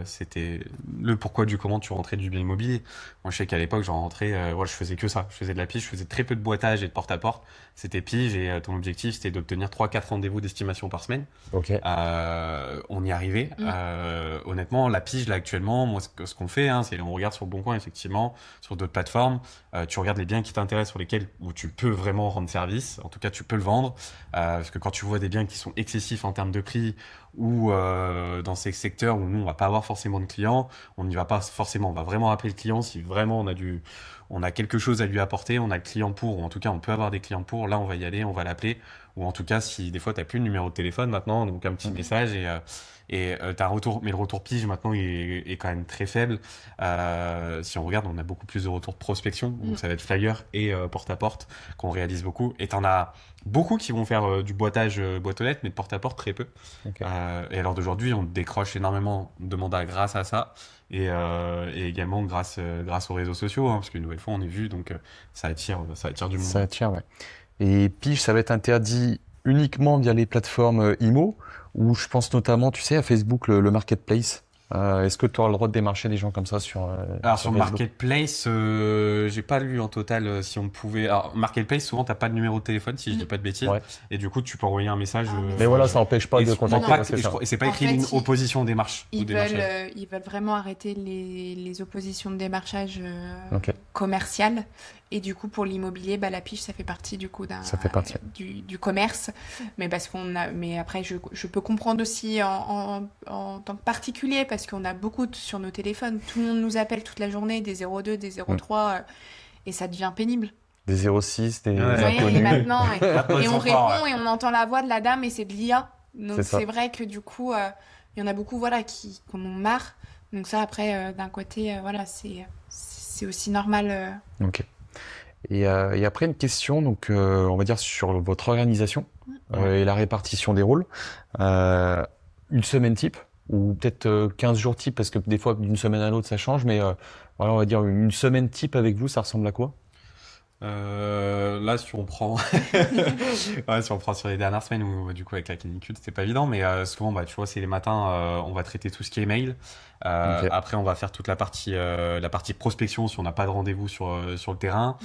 c'était le pourquoi du comment tu rentrais du bien immobilier. Moi, je sais qu'à l'époque, j'en rentrais, je faisais que ça. Je faisais de la pige, je faisais très peu de boitage et de porte-à-porte. C'était pige et ton objectif, c'était d'obtenir 3-4 rendez-vous d'estimation par semaine. Ok. On y arrivait. Honnêtement, la pige, là, actuellement, moi, ce qu'on fait, c'est on regarde sur le Bon Coin, effectivement, sur d'autres plateformes. Tu regardes les biens qui t'intéressent, où tu peux vraiment rendre service. En tout cas, tu peux le vendre. Parce que quand tu vois des biens qui sont excessifs en termes de prix ou dans ces secteurs où nous, on va pas avoir forcément de clients, on n'y va pas forcément. On va vraiment appeler le client si vraiment on a quelque chose à lui apporter, on a le client pour, ou en tout cas, on peut avoir des clients pour. Là, on va y aller, on va l'appeler. Ou en tout cas, si des fois, tu n'as plus le numéro de téléphone maintenant, donc un petit message t'as un retour, mais le retour pige maintenant est quand même très faible. Si on regarde, on a beaucoup plus de retours de prospection, donc ça va être flyer et porte-à-porte qu'on réalise beaucoup. Et t'en as beaucoup qui vont faire du boitage boîte aux lettres, mais de porte-à-porte très peu. Ok. Et alors d'aujourd'hui, on décroche énormément de mandats grâce à ça et également grâce aux réseaux sociaux, parce qu'une nouvelle fois, on est vu, donc ça attire du monde. Ça attire, ouais. Et pige, ça va être interdit uniquement via les plateformes IMO, où je pense notamment, tu sais, à Facebook, le marketplace. Est-ce que tu auras le droit de démarcher des gens comme ça sur Alors sur Facebook? Marketplace, j'ai pas lu en total si on pouvait. Alors Marketplace, souvent t'as pas de numéro de téléphone si je dis pas de bêtises, Ouais. et du coup tu peux envoyer un message. Mais voilà, ça n'empêche pas et de c'est contacter. pas- parce que et je ça- crois- et c'est pas En écrit fait, une opposition aux démarches ou Ils démarchage. veulent vraiment arrêter les oppositions de démarchage Ok. commerciales Et du coup, pour l'immobilier, bah, la pige, ça fait partie du coup Ça fait partie. du commerce. Mais mais après, je peux comprendre aussi en tant que particulier parce qu'on a beaucoup sur nos téléphones. Tout le monde nous appelle toute la journée, des 02, des Mm. 03, et ça devient pénible. Des 06, des Ouais. Oui, et inconnus. maintenant, Maintenant, ils et on sont forts, répond et on entend la voix de la dame et c'est de l'IA. Donc C'est ça. c'est vrai que du coup, il y en a beaucoup voilà, qui en ont marre. Donc ça, après, d'un côté, voilà, c'est aussi normal. Ok. Et après, une question, donc, on va dire sur votre organisation et la répartition des rôles. Euh, une semaine type, ou peut-être 15 jours type, parce que des fois, d'une semaine à l'autre, ça change, mais voilà, on va dire une semaine type avec vous, ça ressemble à quoi? Là, si on prend, ouais, si on prend sur les dernières semaines où du coup avec la canicule c'était pas évident, mais souvent bah tu vois c'est les matins, on va traiter tout ce qui est mail. Ok. Après on va faire toute la partie prospection si on n'a pas de rendez-vous sur le terrain.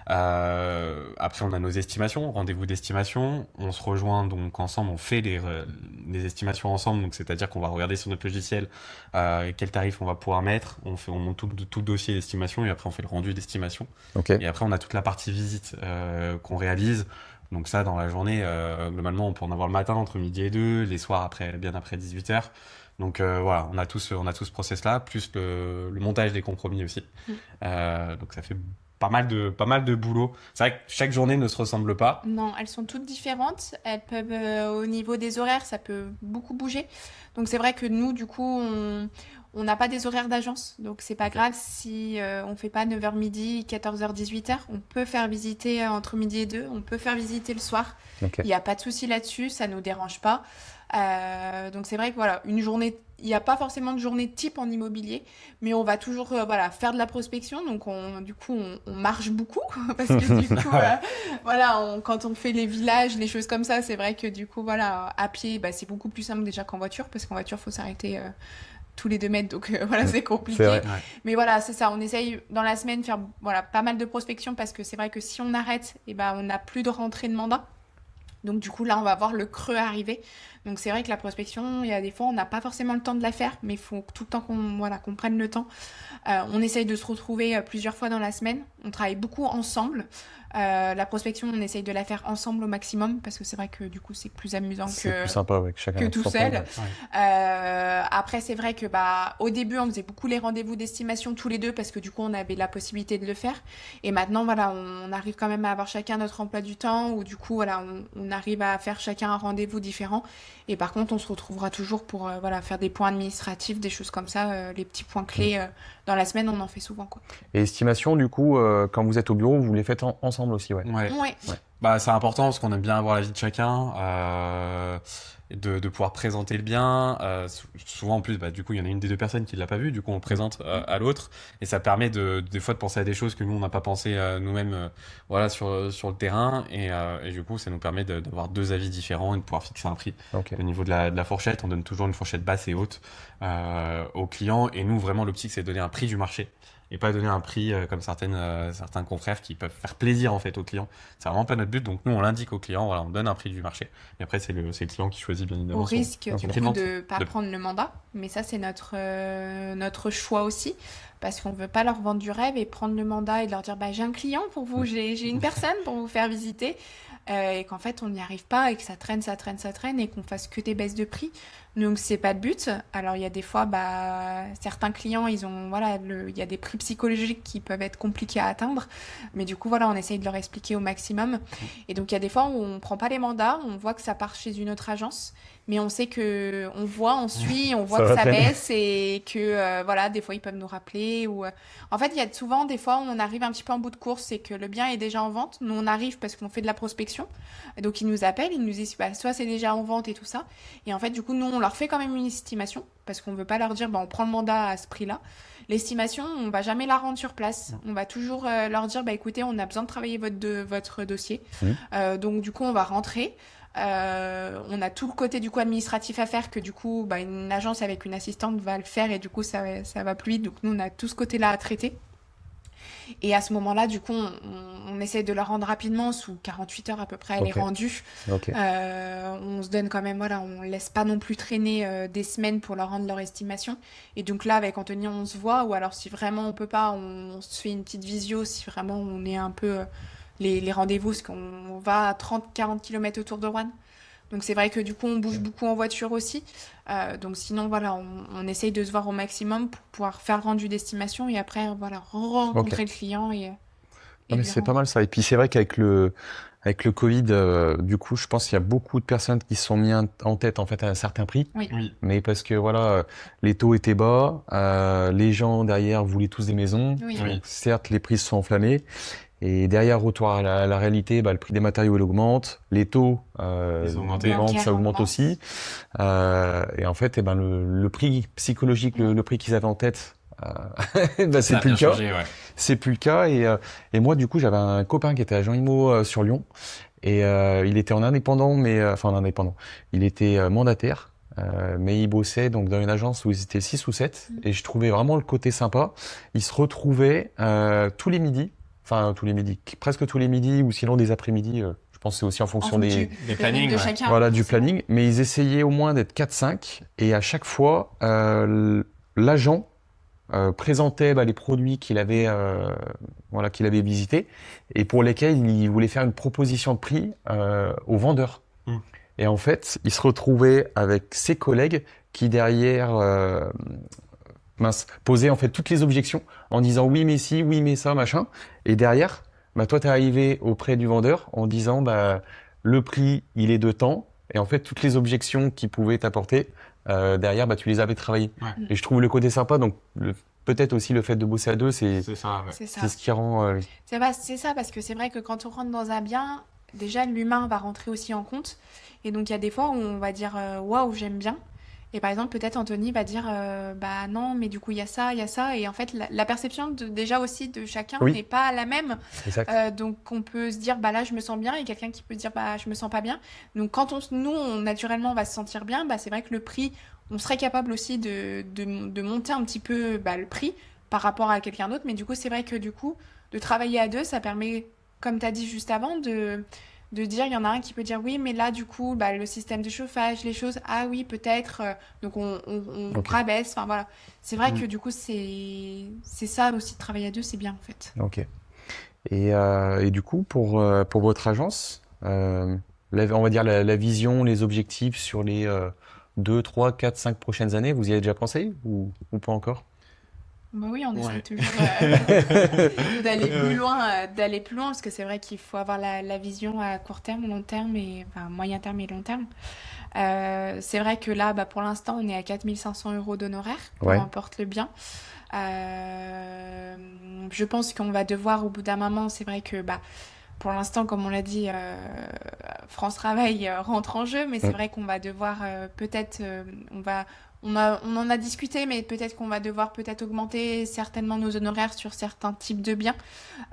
Après on a nos estimations, rendez-vous d'estimation. On se rejoint donc ensemble, on fait les estimations ensemble, donc c'est-à-dire qu'on va regarder sur notre logiciel quel tarif on va pouvoir mettre. On monte tout le dossier d'estimation et après on fait le rendu d'estimation. Ok. Et après, on a toute la partie visite qu'on réalise. Donc ça, dans la journée, globalement, on peut en avoir le matin entre midi et 2, les soirs après, bien après 18h. Donc voilà, on a tout ce process-là, plus le montage des compromis aussi. Donc ça fait pas mal de boulot. C'est vrai que chaque journée ne se ressemble pas. Non, elles sont toutes différentes. Elles peuvent, au niveau des horaires, ça peut beaucoup bouger. Donc c'est vrai que nous, du coup, on n'a pas des horaires d'agence. Donc c'est pas grave si on fait pas 9h midi, 14h, 18h. On peut faire visiter entre midi et 2. On peut faire visiter le soir. Ok. Il n'y a pas de souci là-dessus, ça nous dérange pas. Donc c'est vrai que voilà, une journée, il n'y a pas forcément de journée type en immobilier, mais on va toujours voilà, faire de la prospection. Donc du coup, on marche beaucoup parce que du coup, voilà, quand on fait les villages, les choses comme ça, c'est vrai que du coup, voilà, à pied, bah, c'est beaucoup plus simple déjà qu'en voiture parce qu'en voiture, il faut s'arrêter tous les 2 mètres. Donc voilà, c'est compliqué. C'est vrai. Ouais. Mais voilà, c'est ça. On essaye dans la semaine de faire voilà, pas mal de prospection parce que c'est vrai que si on arrête, et ben, on n'a plus de rentrée de mandat. Donc du coup là on va voir le creux arriver. Donc c'est vrai que la prospection, il y a des fois on n'a pas forcément le temps de la faire, mais il faut tout le temps qu'on prenne le temps. On essaye de se retrouver plusieurs fois dans la semaine. On travaille beaucoup ensemble. La prospection, on essaye de la faire ensemble au maximum parce que c'est vrai que du coup c'est plus amusant C'est plus sympa avec chacun que son tout temps, seul. ouais. Après, c'est vrai que au début, on faisait beaucoup les rendez-vous d'estimation tous les deux parce que du coup, on avait la possibilité de le faire. Et maintenant, voilà, on arrive quand même à avoir chacun notre emploi du temps où du coup, voilà, on arrive à faire chacun un rendez-vous différent. Et par contre, on se retrouvera toujours pour voilà, faire des points administratifs, des choses comme ça, les petits points clés. Dans la semaine, on en fait souvent, quoi. Et estimation, du coup, quand vous êtes au bureau, vous les faites ensemble aussi, ouais. Ouais. Ouais. Bah, c'est important parce qu'on aime bien avoir l'avis de chacun, et de pouvoir présenter le bien. Souvent, en plus, bah, du coup, il y en a une des deux personnes qui l'a pas vu, du coup, on le présente à l'autre, et ça permet des fois de penser à des choses que nous on n'a pas pensé nous-mêmes, voilà, sur le terrain, et du coup, ça nous permet d'avoir deux avis différents et de pouvoir fixer un prix. Ok. Au niveau de la fourchette, on donne toujours une fourchette basse et haute aux clients, et nous, vraiment, l'optique, c'est de donner un prix du marché. Et pas donner un prix comme certains confrères qui peuvent faire plaisir en fait aux clients. C'est vraiment pas notre but. Donc nous on l'indique aux clients, voilà, on donne un prix du marché. Et après c'est le client qui choisit bien évidemment. Au risque du prix de coup vente. de pas De- prendre le mandat, mais ça c'est notre choix aussi, parce qu'on veut pas leur vendre du rêve et prendre le mandat et leur dire bah j'ai un client pour vous, j'ai une personne pour vous faire visiter, et qu'en fait on n'y arrive pas et que ça traîne et qu'on fasse que des baisses de prix. Donc c'est pas le but. Alors il y a des fois certains clients ils ont voilà il y a des prix psychologiques qui peuvent être compliqués à atteindre, mais du coup voilà on essaye de leur expliquer au maximum. Et donc il y a des fois où on prend pas les mandats, on voit que ça part chez une autre agence, mais on sait que on suit, on voit Ça que va ça traîner. baisse et que voilà des fois ils peuvent nous rappeler ou en fait il y a souvent des fois où on arrive un petit peu en bout de course et que le bien est déjà en vente. Nous on arrive parce qu'on fait de la prospection, et donc ils nous appellent, ils nous disent bah soit c'est déjà en vente et tout ça, et en fait du coup nous on leur fait quand même une estimation parce qu'on veut pas leur dire bah on prend le mandat à ce prix-là. L'estimation, on va jamais la rendre sur place. On va toujours leur dire bah écoutez, on a besoin de travailler votre dossier. Donc du coup, on va rentrer. On a tout le côté du coup administratif à faire que du coup bah, une agence avec une assistante va le faire et du coup ça va plus vite. Donc nous on a tout ce côté-là à traiter. Et à ce moment-là, du coup, on essaie de la rendre rapidement, sous 48 heures à peu près, elle est Ok. rendue. Ok. On se donne quand même, voilà, on laisse pas non plus traîner des semaines pour leur rendre leur estimation. Et donc là, avec Anthony, on se voit, ou alors si vraiment on peut pas, on se fait une petite visio, si vraiment on est un peu les rendez-vous, parce qu'on va à 30-40 km autour de Rouen. Donc c'est vrai que du coup, on bouge beaucoup en voiture aussi. Donc sinon, voilà, on essaye de se voir au maximum pour pouvoir faire le rendu d'estimation et après, voilà, Ok. rencontrer le client Non, et mais lui c'est pas rendre. mal ça. Et puis c'est vrai avec le Covid, du coup, je pense qu'il y a beaucoup de personnes qui se sont mis en tête en fait à un certain prix. Oui, Oui, Mais parce que voilà, les taux étaient bas, les gens derrière voulaient tous des maisons. oui, oui, Donc certes, les prix se sont enflammés. Et derrière, retour à la réalité, bah, le prix des matériaux il augmente, les taux ils ont augmenté. augmentent, ça bancaire augmente augmente. aussi. Et en fait, eh ben, le prix psychologique, le prix qu'ils avaient en tête, bah, c'est Ça a plus bien le cas. changé, ouais. C'est plus le cas. Et moi, du coup, j'avais un copain qui était agent IMO sur Lyon. Et il était en indépendant, mais enfin en indépendant. Il était mandataire, mais il bossait donc dans une agence où ils étaient 6 ou 7. Et je trouvais vraiment le côté sympa. Il se retrouvait tous les midis, enfin tous les midis, presque tous les midis, ou sinon des après-midi. Je pense que c'est aussi en En fonction fonction des, Des du planning plannings, de ouais. chacun, voilà, du forcément. planning. Mais ils essayaient au moins d'être 4-5. Et à chaque fois, l'agent présentait bah, les produits voilà, qu'il avait visités et pour lesquels il voulait faire une proposition de prix aux vendeurs. Mm. Et en fait, il se retrouvait avec ses collègues qui derrière posaient en fait toutes les objections en disant oui mais si, oui mais ça, machin. Et derrière, bah, toi t'es arrivé auprès du vendeur en disant bah, le prix il est de temps et en fait toutes les objections qu'il pouvait t'apporter derrière bah, tu les avais travaillées. Ouais. Et je trouve le côté sympa donc peut-être aussi le fait de bosser à deux C'est ça, ouais. C'est ça. c'est ce qui rend C'est ça, parce que c'est vrai que quand on rentre dans un bien, déjà l'humain va rentrer aussi en compte. Et donc il y a des fois où on va dire waouh, j'aime bien. Et par exemple, peut-être Anthony va dire bah non, mais du coup il y a ça, il y a ça. Et en fait, la perception déjà aussi de chacun oui n'est pas la même. exact Donc on peut se dire bah là je me sens bien et quelqu'un qui peut se dire bah je me sens pas bien. Donc quand naturellement on va se sentir bien, bah c'est vrai que le prix, on serait capable aussi de monter un petit peu bah, le prix par rapport à quelqu'un d'autre. Mais du coup c'est vrai que du coup de travailler à deux, ça permet, comme tu as dit juste avant, de dire, il y en a un qui peut dire oui, mais là, du coup, bah, le système de chauffage, les choses, ah oui, peut-être, donc on ok rabaisse, enfin voilà. C'est vrai Mm. que du coup, c'est ça aussi, de travailler à deux, c'est bien en fait. ok et du coup pour votre agence on va dire la vision les objectifs sur les 2, 3, 4, 5 prochaines années vous y avez déjà pensé ou pas encore Bah oui, on essaie Ouais. toujours d'aller plus loin, parce que c'est vrai qu'il faut avoir la vision à court terme, long terme, et enfin, moyen terme et long terme. C'est vrai que là, bah, pour l'instant, on est à 4 500 € d'honoraires, peu ouais importe le bien. Je pense qu'on va devoir, au bout d'un moment, c'est vrai que bah, pour l'instant, comme on l'a dit, France Travail rentre en jeu, mais c'est Mm. vrai qu'on va devoir peut-être, on en a discuté, mais peut-être qu'on va devoir peut-être augmenter certainement nos honoraires sur certains types de biens.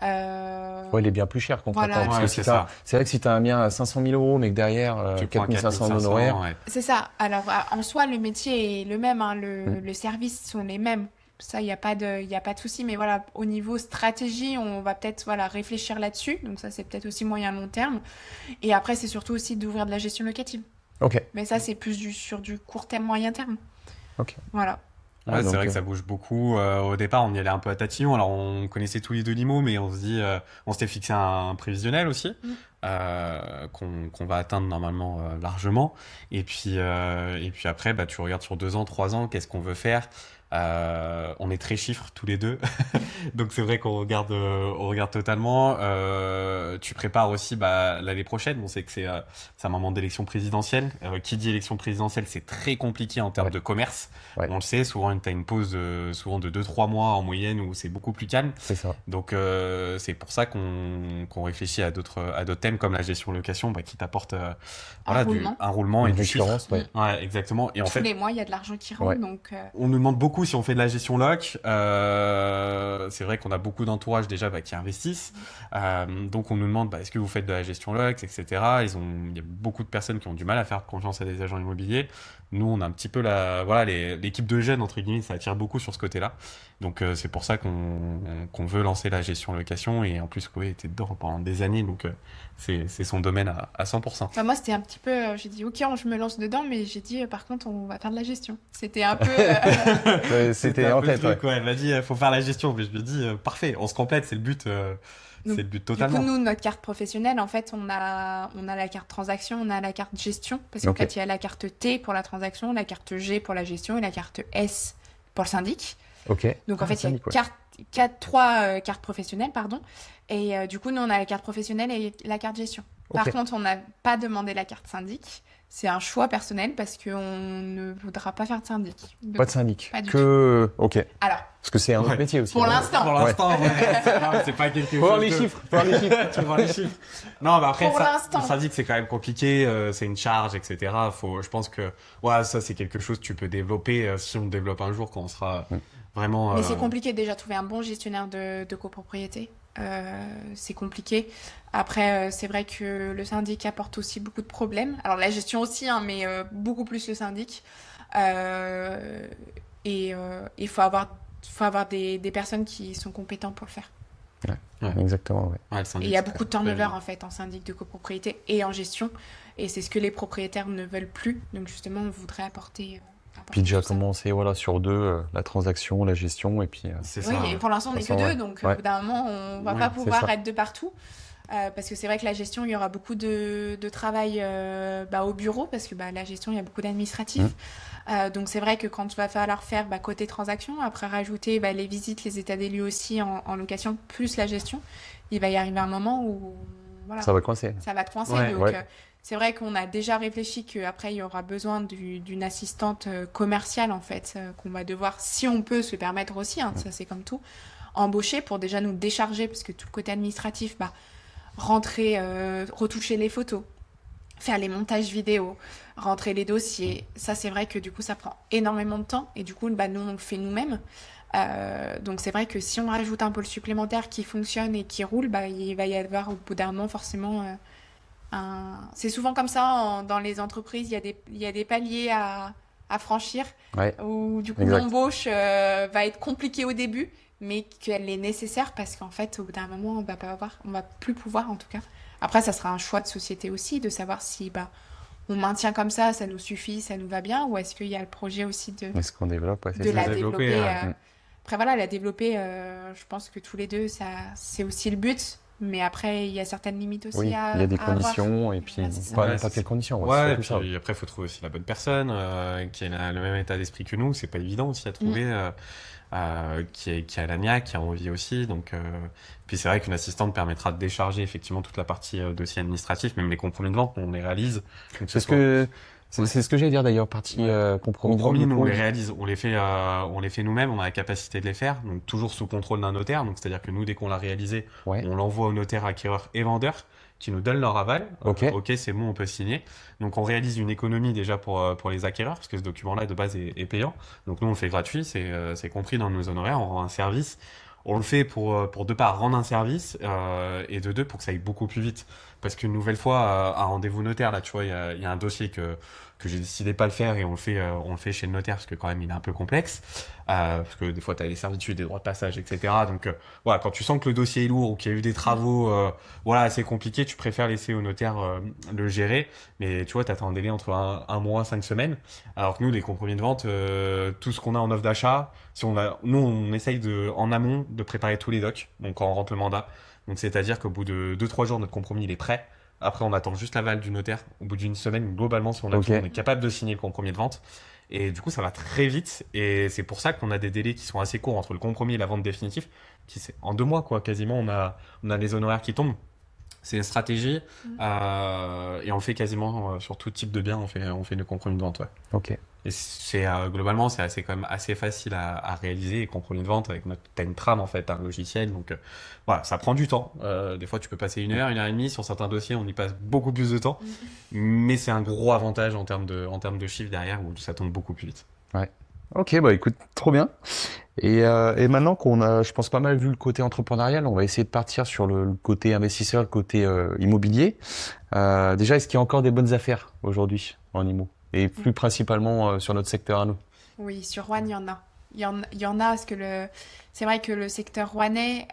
Ouais, il est bien plus cher concrètement. Voilà, Parce Ouais, que c'est ça. c'est vrai que si tu as un bien à 500 000 euros, mais que derrière, Tu prends 4 500 d'honoraires, 4500, ouais. c'est ça. Alors, en soi, le métier est le même, hein, mm, le service sont les mêmes. Ça, il y a pas de souci. Mais voilà, au niveau stratégie, on va peut-être voilà, réfléchir là-dessus. Donc ça, c'est peut-être aussi moyen long terme. Et après, c'est surtout aussi d'ouvrir de la gestion locative. ok. Mais ça, c'est plus sur du court terme, moyen terme. Ok. Voilà. Ah, Ouais, c'est donc, vrai que ça bouge beaucoup. Au départ, on y allait un peu à tatillon. Alors, on connaissait tous les deux l'IMO, mais on se dit, on s'était fixé un prévisionnel aussi, Mm. qu'on va atteindre normalement largement. Et puis après, bah, tu regardes sur 2 ans, 3 ans, qu'est-ce qu'on veut faire. On est très chiffres tous les deux, donc c'est vrai on regarde totalement. Tu prépares aussi bah, l'année prochaine. On sait que c'est un moment d'élection présidentielle. Qui dit élection présidentielle, c'est très compliqué en termes Ouais. de commerce. Ouais. On le sait, souvent tu as une pause souvent de 2-3 mois en moyenne où c'est beaucoup plus calme. c'est ça. Donc c'est pour ça qu'on réfléchit à d'autres thèmes comme la gestion location bah, qui t'apporte un roulement et Une du chiffre. récurrence, ouais. Ouais, exactement. Et en Tous fait, les mois, il y a de l'argent qui rentre. Ouais. Donc, on nous demande beaucoup si on fait de la gestion loc. C'est vrai qu'on a beaucoup d'entourages déjà bah, qui investissent. Donc on nous demande bah, est-ce que vous faites de la gestion loc, etc. Il y a beaucoup de personnes qui ont du mal à faire confiance à des agents immobiliers. nous, on a un petit peu l'équipe de jeunes, entre guillemets, ça attire beaucoup sur ce côté-là. Donc, c'est pour ça qu'on veut lancer la gestion location. Et en plus, Chloé était dedans pendant des années. Donc, c'est son domaine à 100%. Enfin, moi, c'était un petit peu. J'ai dit, OK, je me lance dedans, mais j'ai dit, par contre, on va faire de la gestion. C'était un peu. C'était un en peu le tête, truc, ouais. Elle m'a dit, faut faire la gestion. Mais je lui ai dit, parfait, on se complète, c'est le but. Donc, C'est le but Du totalement. coup, nous, notre carte professionnelle, en fait, on a la carte transaction, on a la carte gestion. Parce qu'en Ok. fait, il y a la carte T pour la transaction, la carte G pour la gestion et la carte S pour le syndic. Ok. Donc, en fait, il y a syndic, ouais. trois cartes professionnelles, pardon. Et du coup, nous, on a la carte professionnelle et la carte gestion. Par Ok. contre, on n'a pas demandé la carte syndic. C'est un choix personnel parce qu'on ne voudra pas faire de syndic. Donc, Pas de syndic. Pas du Ok. alors, Parce que c'est un autre Ouais. métier aussi. pour hein. l'instant. Pour l'instant, ouais. C'est pas quelque chose. Faut voir les de- chiffres. Faut voir les chiffres. Tu vois les chiffres. Non, mais après, Pour l'instant. le syndic, c'est quand même compliqué, c'est une charge, etc. Je pense que, ouais, ça, c'est quelque chose que tu peux développer si on le développe un jour quand on sera vraiment. Mais c'est compliqué déjà de trouver un bon gestionnaire de copropriété. C'est compliqué. Après, c'est vrai que le syndic apporte aussi beaucoup de problèmes. Alors la gestion aussi, hein, mais beaucoup plus le syndic. Et il faut avoir des personnes qui sont compétentes pour le faire. Exactement, ouais. Ouais, le Et syndic, il y a c'est beaucoup de pas turnover évident. en fait en syndic de copropriété et en gestion. Et c'est ce que les propriétaires ne veulent plus. Donc justement, on voudrait apporter Puis déjà tout ça. commencer sur 2, la transaction, la gestion, et puis C'est Oui, ça. et pour l'instant, on n'est que façon, deux, ouais. donc Ouais. au bout d'un moment, on va Oui, pas c'est pouvoir ça. être de partout. Parce que c'est vrai que la gestion, il y aura beaucoup de travail au bureau, parce que la gestion, il y a beaucoup d'administratifs. Donc c'est vrai que quand il va falloir faire côté transaction, après rajouter les visites, les états des lieux aussi en location, plus la gestion, il va y arriver un moment où voilà, ça va coincer. ça va te coincer. Ouais, Donc ouais. c'est vrai qu'on a déjà réfléchi qu'après, il y aura besoin d'une assistante commerciale, en fait, qu'on va devoir, si on peut se le permettre aussi, hein, ça c'est comme tout, embaucher pour déjà nous décharger, parce que tout le côté administratif, rentrer, retoucher les photos, faire les montages vidéo, rentrer les dossiers, ça c'est vrai que du coup ça prend énormément de temps, et du coup nous on le fait nous-mêmes. Donc c'est vrai que si on rajoute un pôle supplémentaire qui fonctionne et qui roule, il va y avoir au bout d'un moment forcément c'est souvent comme ça dans les entreprises, il y a des paliers à franchir, Ouais. où du coup Exact. l'embauche va être compliquée au début, mais qu'elle est nécessaire parce qu'en fait au bout d'un moment on va plus pouvoir en tout cas. Après ça sera un choix de société aussi de savoir si on maintient comme ça nous suffit, ça nous va bien, ou est-ce qu'il y a le projet aussi Est-ce qu'on développe? Ouais, c'est de ça. la développer, développer. ouais. Après voilà, la développer, je pense que tous les deux c'est aussi le but, mais après il y a certaines limites aussi Oui, il y à a des à avoir. conditions, et puis Voilà, c'est ça. pas Ouais, n'importe c'est quelles conditions. Ouais, Ouais, c'est et surtout ça. puis après, il faut trouver aussi la bonne personne qui a le même état d'esprit que nous. C'est pas évident aussi à trouver, qui a la niaque, qui a envie aussi. Donc, puis c'est vrai qu'une assistante permettra de décharger effectivement toute la partie dossier administratif, même les compromis de vente, on les réalise. Donc, C'est ce que c'est ce que j'allais dire d'ailleurs, partie compromis. compromis, nous on du les coup. réalise, on les fait nous-mêmes, on a la capacité de les faire, donc toujours sous contrôle d'un notaire. Donc c'est-à-dire que nous, dès qu'on l'a réalisé, Ouais. on l'envoie au notaire, acquéreur et vendeur, qui nous donne leur aval. Ok. Ok, c'est bon, on peut signer. Donc on réalise une économie déjà pour les acquéreurs, parce que ce document-là de base est payant. Donc nous on le fait gratuit, c'est compris dans nos honoraires, on rend un service. On le fait pour de part rendre un service et de deux pour que ça aille beaucoup plus vite. Parce qu'une nouvelle fois, un rendez-vous notaire, là, tu vois, il y a un dossier que j'ai décidé de pas le faire et on le fait chez le notaire parce que quand même il est un peu complexe. Parce que des fois, tu as les servitudes, des droits de passage, etc. Donc voilà, quand tu sens que le dossier est lourd ou qu'il y a eu des travaux assez compliqués, tu préfères laisser au notaire le gérer. Mais tu vois, tu as un délai entre un mois, 5 semaines. Alors que nous, les compromis de vente, tout ce qu'on a en offre d'achat, nous, on essaye en amont de préparer tous les docs, donc quand on rentre le mandat. Donc c'est-à-dire qu'au bout de 2-3 jours, notre compromis il est prêt. Après, on attend juste l'aval du notaire. Au bout d'une semaine, globalement, si on a Ok. tout, on est capable de signer le compromis de vente. Et du coup, ça va très vite. Et c'est pour ça qu'on a des délais qui sont assez courts entre le compromis et la vente définitive. En 2 mois, quoi, quasiment, on a les honoraires qui tombent. C'est une stratégie. Et on le fait quasiment sur tout type de bien. On fait le compromis de vente, ouais. Ok. Et globalement, c'est quand même assez facile à réaliser. Et compromis de vente avec t'as une trame en fait, un logiciel. Donc voilà, ça prend du temps. Des fois, tu peux passer 1 heure, 1 heure et demie. Sur certains dossiers, on y passe beaucoup plus de temps. Mais c'est un gros avantage en termes de chiffre derrière où ça tombe beaucoup plus vite. Ok, écoute, trop bien. Et maintenant qu'on a, je pense, pas mal vu le côté entrepreneurial, on va essayer de partir sur le côté investisseur, le côté immobilier. Déjà, est-ce qu'il y a encore des bonnes affaires aujourd'hui en IMO? et plus principalement sur notre secteur à nous. Oui, sur Rouen, il y en a. Il y en a parce que c'est vrai que le secteur rouennais,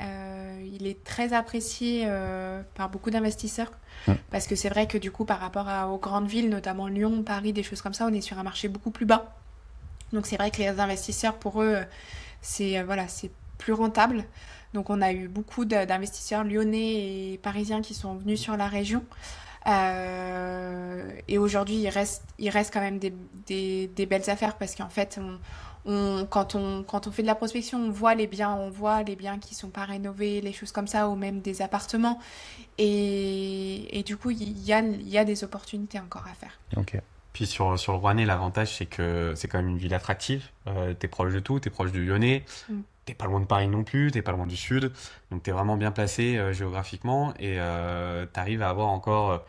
il est très apprécié par beaucoup d'investisseurs. Parce que c'est vrai que du coup, par rapport aux grandes villes, notamment Lyon, Paris, des choses comme ça, on est sur un marché beaucoup plus bas. Donc c'est vrai que les investisseurs, pour eux, c'est plus rentable. Donc on a eu beaucoup d'investisseurs lyonnais et parisiens qui sont venus sur la région. Et aujourd'hui, il reste quand même des belles affaires parce qu'en fait, quand on fait de la prospection, on voit les biens qui sont pas rénovés, les choses comme ça, ou même des appartements. Et du coup, il y a des opportunités encore à faire. Ok. Puis sur le Rouennais, l'avantage, c'est que c'est quand même une ville attractive. T'es proche de tout, t'es proche du Lyonnais. T'es pas loin de Paris non plus, t'es pas loin du sud. Donc t'es vraiment bien placé géographiquement. Et t'arrives à avoir encore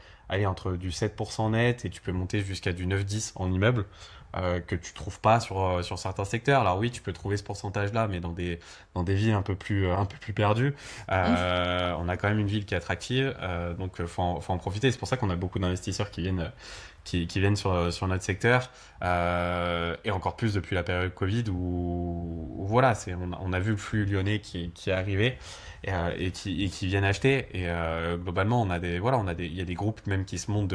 entre du 7% net et tu peux monter jusqu'à du 9-10 en immeuble. Que tu trouves pas sur certains secteurs. Alors oui, tu peux trouver ce pourcentage-là, mais dans des villes un peu plus perdues. On a quand même une ville qui est attractive, donc faut en profiter. C'est pour ça qu'on a beaucoup d'investisseurs qui viennent sur notre secteur, et encore plus depuis la période Covid où voilà, on a vu le flux lyonnais qui est arrivé. Et qui viennent acheter, et globalement il y a des groupes même qui se montent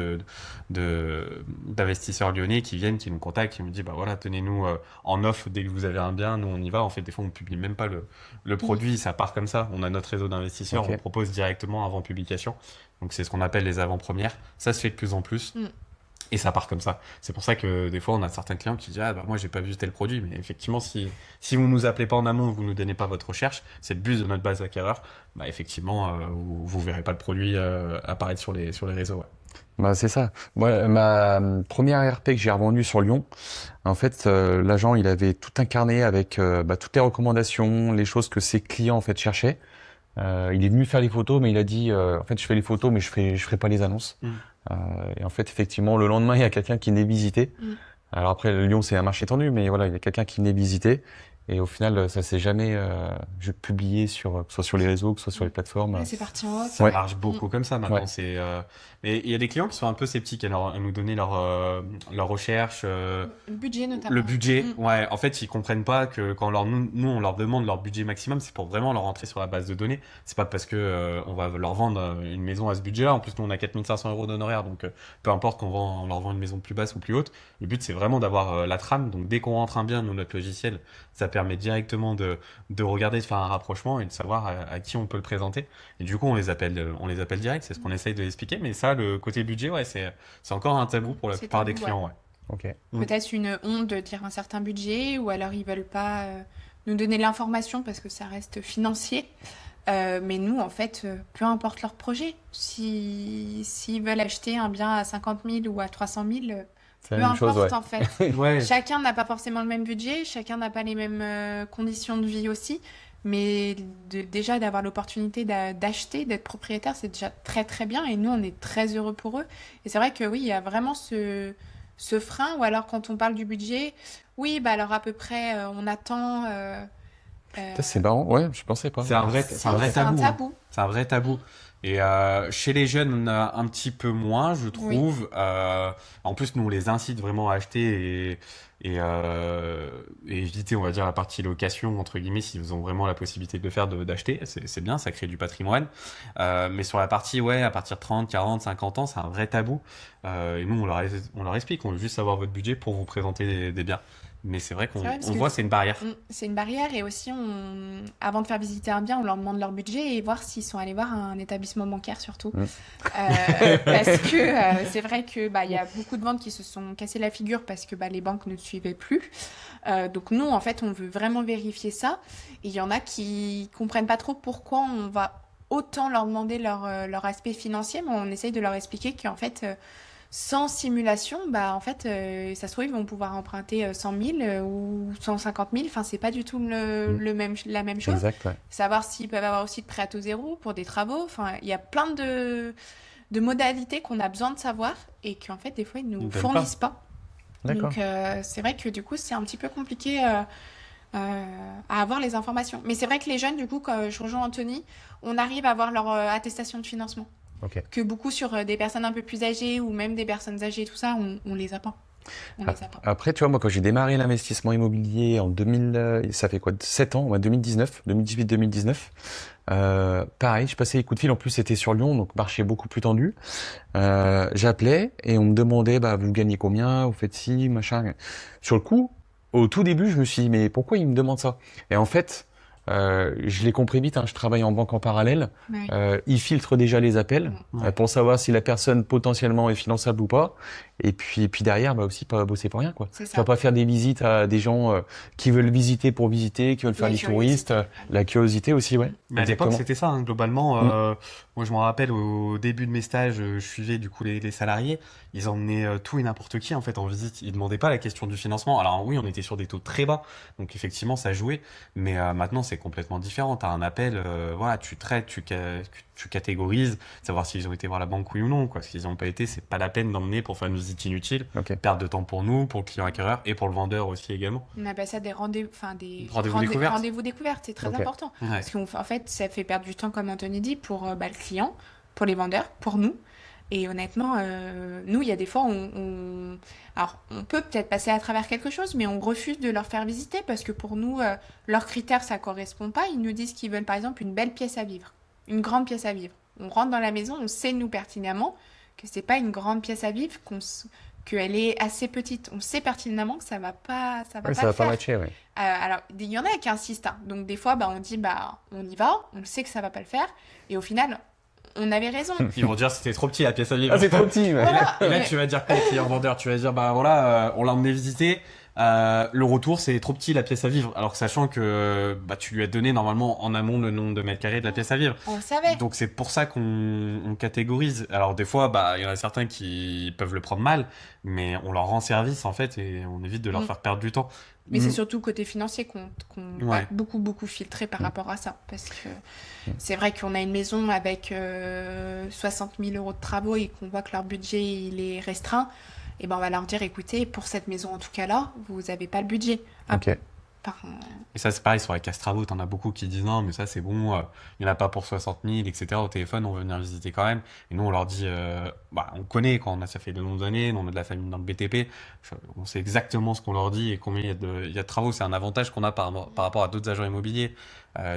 d'investisseurs lyonnais qui viennent, qui nous contactent, qui nous disent bah voilà, tenez-nous en offre dès que vous avez un bien, nous on y va. En fait, des fois on publie même pas le produit, ça part comme ça. On a notre réseau d'investisseurs, Ok. on propose directement avant publication, donc c'est ce qu'on appelle les avant-premières. Ça se fait de plus en plus. Et ça part comme ça. C'est pour ça que des fois, on a certains clients qui disent ah bah moi j'ai pas vu tel produit, mais effectivement si vous nous appelez pas en amont, vous nous donnez pas votre recherche, c'est le but de notre base acquéreur, bah effectivement vous verrez pas le produit apparaître sur les réseaux. Ouais. Bah, c'est ça. Moi, ma première RP que j'ai revendue sur Lyon, en fait, l'agent, il avait tout un carnet avec toutes les recommandations, les choses que ses clients en fait cherchaient. Il est venu faire les photos, mais il a dit en fait, je fais les photos, mais je ferai pas les annonces. Et en fait, effectivement, le lendemain, il y a quelqu'un qui venait visiter. Alors après, Lyon, c'est un marché tendu, mais voilà, il y a quelqu'un qui venait visiter. Et au final, ça s'est jamais publié que ce soit sur les réseaux, que ce soit sur les plateformes. Ouais, c'est parti en haut. Ça Ouais. marche beaucoup comme ça maintenant. Ouais. Mais il y a des clients qui sont un peu sceptiques à nous donner leur recherche. Le budget notamment. Le budget, ouais. En fait, ils comprennent pas que quand nous on leur demande leur budget maximum, c'est pour vraiment leur rentrer sur la base de données. C'est pas parce que on va leur vendre une maison à ce budget-là. En plus, nous on a 4500 € d'honoraires, donc peu importe on leur vend une maison plus basse ou plus haute. Le but c'est vraiment d'avoir la trame. Donc dès qu'on rentre un bien, nous notre logiciel, ça permet directement de regarder, de faire un rapprochement et de savoir à qui on peut le présenter. Et du coup, on les appelle direct. C'est ce qu'on essaye de expliquer. Mais ça, le côté budget, ouais, c'est encore un tabou pour la C'est plupart tabou, des clients, ouais. Ok. Peut-être une honte de dire un certain budget, ou alors ils veulent pas nous donner l'information parce que ça reste financier. Mais nous, en fait, peu importe leur projet, s'ils veulent acheter un bien à 50 000 ou à 300 000, C'est peu la même chose, importe ouais. en fait. Ouais. Chacun n'a pas forcément le même budget, chacun n'a pas les mêmes conditions de vie aussi. Mais déjà d'avoir l'opportunité d'acheter, d'être propriétaire, c'est déjà très très bien. Et nous, on est très heureux pour eux. Et c'est vrai que oui, il y a vraiment ce frein. Ou alors quand on parle du budget, oui, bah alors à peu près, on attend. Ça, c'est marrant. Ouais, je pensais pas. C'est un vrai c'est tabou. un hein. tabou. C'est un vrai tabou. Et chez les jeunes, on a un petit peu moins, je trouve. En plus, nous, on les incite vraiment à acheter et éviter, on va dire, la partie location, entre guillemets, s'ils ont vraiment la possibilité de le faire, d'acheter. C'est bien, ça crée du patrimoine. Mais sur la partie, ouais, à partir de 30, 40, 50 ans, c'est un vrai tabou. Et nous, on leur explique, on veut juste savoir votre budget pour vous présenter des biens. Mais c'est vrai qu'on C'est vrai, parce on que voit, c'est une barrière. C'est une barrière. Et aussi, avant de faire visiter un bien, on leur demande leur budget et voir s'ils sont allés voir un établissement bancaire surtout. Parce que c'est vrai que il y a beaucoup de ventes qui se sont cassées la figure parce que les banques ne suivaient plus. Donc nous, en fait, on veut vraiment vérifier ça. Et il y en a qui comprennent pas trop pourquoi on va autant leur demander leur aspect financier, mais on essaye de leur expliquer qu'en fait, sans simulation, en fait, ça se trouve, ils vont pouvoir emprunter 100 000 ou 150 000. Enfin, c'est pas du tout la même chose. Exact, ouais. Savoir s'ils peuvent avoir aussi de prêt à taux zéro pour des travaux. Enfin, il y a plein de modalités qu'on a besoin de savoir et qu'en fait, des fois, ils ne nous Ils donnent fournissent pas. D'accord. Donc, c'est vrai que du coup, c'est un petit peu compliqué à avoir les informations. Mais c'est vrai que les jeunes, du coup, quand je rejoins Anthony, on arrive à avoir leur attestation de financement. Ok. Que beaucoup sur des personnes un peu plus âgées ou même des personnes âgées, tout ça, on les a pas. On les apprend. Après, tu vois, moi, quand j'ai démarré l'investissement immobilier en 2000, ça fait quoi, 7 ans, ouais, 2019, 2018-2019, pareil, je passais les coups de fil. En plus, c'était sur Lyon, donc marché beaucoup plus tendu. J'appelais et on me demandait, bah, vous gagnez combien, vous faites ci, machin. Sur le coup, au tout début, je me suis dit, mais pourquoi il me demande ça? Et en fait, je l'ai compris vite, hein, je travaille en banque en parallèle. Ouais. Il filtre déjà les appels Ouais. pour savoir si la personne potentiellement est finançable ou pas. Et puis derrière, bah aussi pas bosser pour rien, quoi. C'est Tu vas ça. pas faire des visites à des gens qui veulent visiter pour visiter, qui veulent faire La les touristes. curiosité. La curiosité aussi, ouais. Mais à l'époque, Exactement. c'était ça, hein, globalement. Mm. Moi, je me rappelle au début de mes stages, je suivais du coup les salariés. Ils emmenaient tout et n'importe qui en fait en visite. Ils demandaient pas la question du financement. Alors oui, on était sur des taux très bas, donc effectivement, ça jouait. Mais maintenant, c'est complètement différent. T'as un appel, voilà, tu traites, tu catégorises, savoir s'ils ont été voir la banque oui ou non. Quoi. S'ils n'ont pas été, c'est pas la peine d'emmener pour faire une visite inutile. Ok. Perte de temps pour nous, pour le client acquéreur et pour le vendeur aussi également. On appelle ça des rendez-vous, enfin des Rendez-vous découvertes. rendez-vous découvertes, c'est très Ok. important. Ouais. Parce qu'en fait, ça fait perdre du temps, comme Anthony dit, pour le client, pour les vendeurs, pour nous. Et honnêtement, nous, il y a des fois, alors, on peut peut-être passer à travers quelque chose, mais on refuse de leur faire visiter parce que pour nous, leurs critères, ça correspond pas. Ils nous disent qu'ils veulent, par exemple, une belle pièce à vivre, une grande pièce à vivre. On rentre dans la maison, on sait, nous, pertinemment, que c'est pas une grande pièce à vivre, qu'elle est assez petite. On sait pertinemment que ça va pas Ouais, le ça va pas faire. matcher, ouais. Alors, il y en a qui insistent, hein. Donc, des fois, bah, on dit, bah, on y va, on sait que ça va pas le faire. Et au final, on avait raison. Ils vont dire c'était trop petit la pièce à vivre. Ah, c'est trop petit, ouais. Voilà. Et là, Mais- tu vas dire quoi au client vendeur? Tu vas dire, bah voilà, on l'a emmené visiter. Le retour, c'est trop petit la pièce à vivre. Alors que sachant que bah, tu lui as donné normalement en amont le nombre de mètres carrés de la pièce à vivre. On le savait. Donc c'est pour ça qu'on catégorise. Alors des fois, bah il y en a certains qui peuvent le prendre mal, mais on leur rend service en fait et on évite de leur Mm. faire perdre du temps. Mais c'est Mm. surtout côté financier qu'on Ouais. va beaucoup filtrer par rapport à ça. Parce que Mm. c'est vrai qu'on a une maison avec 60 000 euros de travaux et qu'on voit que leur budget il est restreint. Et ben on va leur dire, écoutez, pour cette maison en tout cas là, vous n'avez pas le budget. Ah, Ok. par- Et ça c'est pareil sur les casse-travaux, t'en as beaucoup qui disent non mais ça c'est bon, il n'y en a pas pour 60 000, etc. Au téléphone, on veut venir visiter quand même. Et nous on leur dit, bah on connaît quand ça fait de longues années, nous, on a de la famille dans le BTP, on sait exactement ce qu'on leur dit et combien il y a de travaux. C'est un avantage qu'on a par rapport à d'autres agents immobiliers,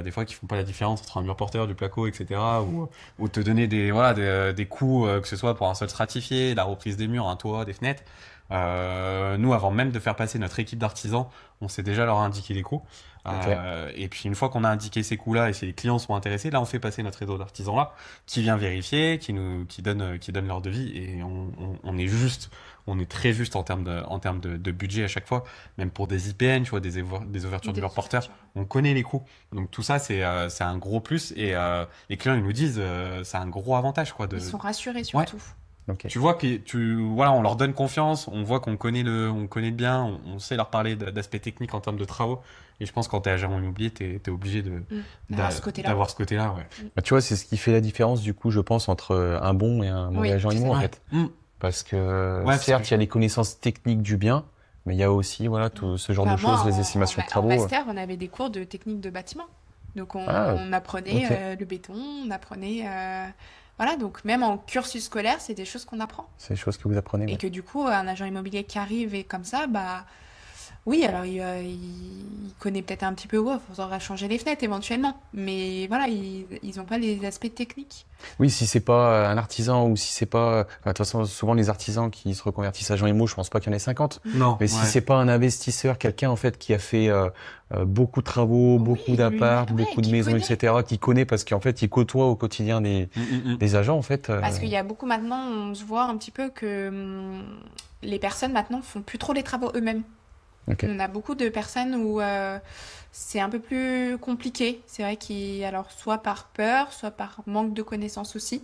des fois qui font pas la différence entre un mur porteur, du placo, etc. Ou te donner des coûts, que ce soit pour un sol stratifié, la reprise des murs, un toit, des fenêtres. Nous, avant même de faire passer notre équipe d'artisans, on sait déjà leur indiquer les coûts. Et puis une fois qu'on a indiqué ces coûts-là et si les clients sont intéressés, là on fait passer notre réseau d'artisans là, qui vient vérifier, qui donne leur devis et on est très juste en termes de budget à chaque fois, même pour des IPN, tu vois, des ouvertures de murs porteurs, on connaît les coûts. Donc tout ça c'est un gros plus et les clients ils nous disent c'est un gros avantage quoi de. Ils sont rassurés surtout. Ok. Tu vois voilà, on leur donne confiance, on voit qu'on connaît bien, on sait leur parler d'aspects techniques en termes de travaux. Et je pense que quand t'es agent immobilier, t'es obligé D'avoir ce côté-là. d'avoir ce côté-là, ouais. Bah, tu vois, c'est ce qui fait la différence, du coup, je pense, entre un bon et un mauvais Oui, agent tout à immo, en Ouais. fait. Mm. Parce que, Ouais, parce certes, que- il y a les connaissances techniques du bien, mais il y a aussi, voilà, tout ce genre Bah, de moi, choses, les estimations de en travaux. master, on avait des cours de technique de bâtiment. Donc Ah, on apprenait ok. le béton, on apprenait... Voilà, donc même en cursus scolaire, c'est des choses qu'on apprend. C'est des choses que vous apprenez. Et Ouais. que du coup, un agent immobilier qui arrive et comme ça, bah oui, alors il connaît peut-être un petit peu, ouais, il faudra changer les fenêtres éventuellement. Mais voilà, ils n'ont pas les aspects techniques. Oui, si c'est pas un artisan ou si c'est pas, enfin, de toute façon, souvent les artisans qui se reconvertissent agent immo, je pense pas qu'il y en ait 50. Non, Mais si ouais. c'est pas un investisseur, quelqu'un en fait qui a fait beaucoup de travaux, Oui, beaucoup lui, d'appart, ouais, beaucoup de qui maisons, connaît. etc., qui connaît parce qu'en fait il côtoie au quotidien Mm. des agents en fait. Parce qu'il y a beaucoup maintenant, on se voit un petit peu que les personnes maintenant font plus trop les travaux eux-mêmes. Ok. On a beaucoup de personnes où c'est un peu plus compliqué. C'est vrai alors soit par peur, soit par manque de connaissances aussi.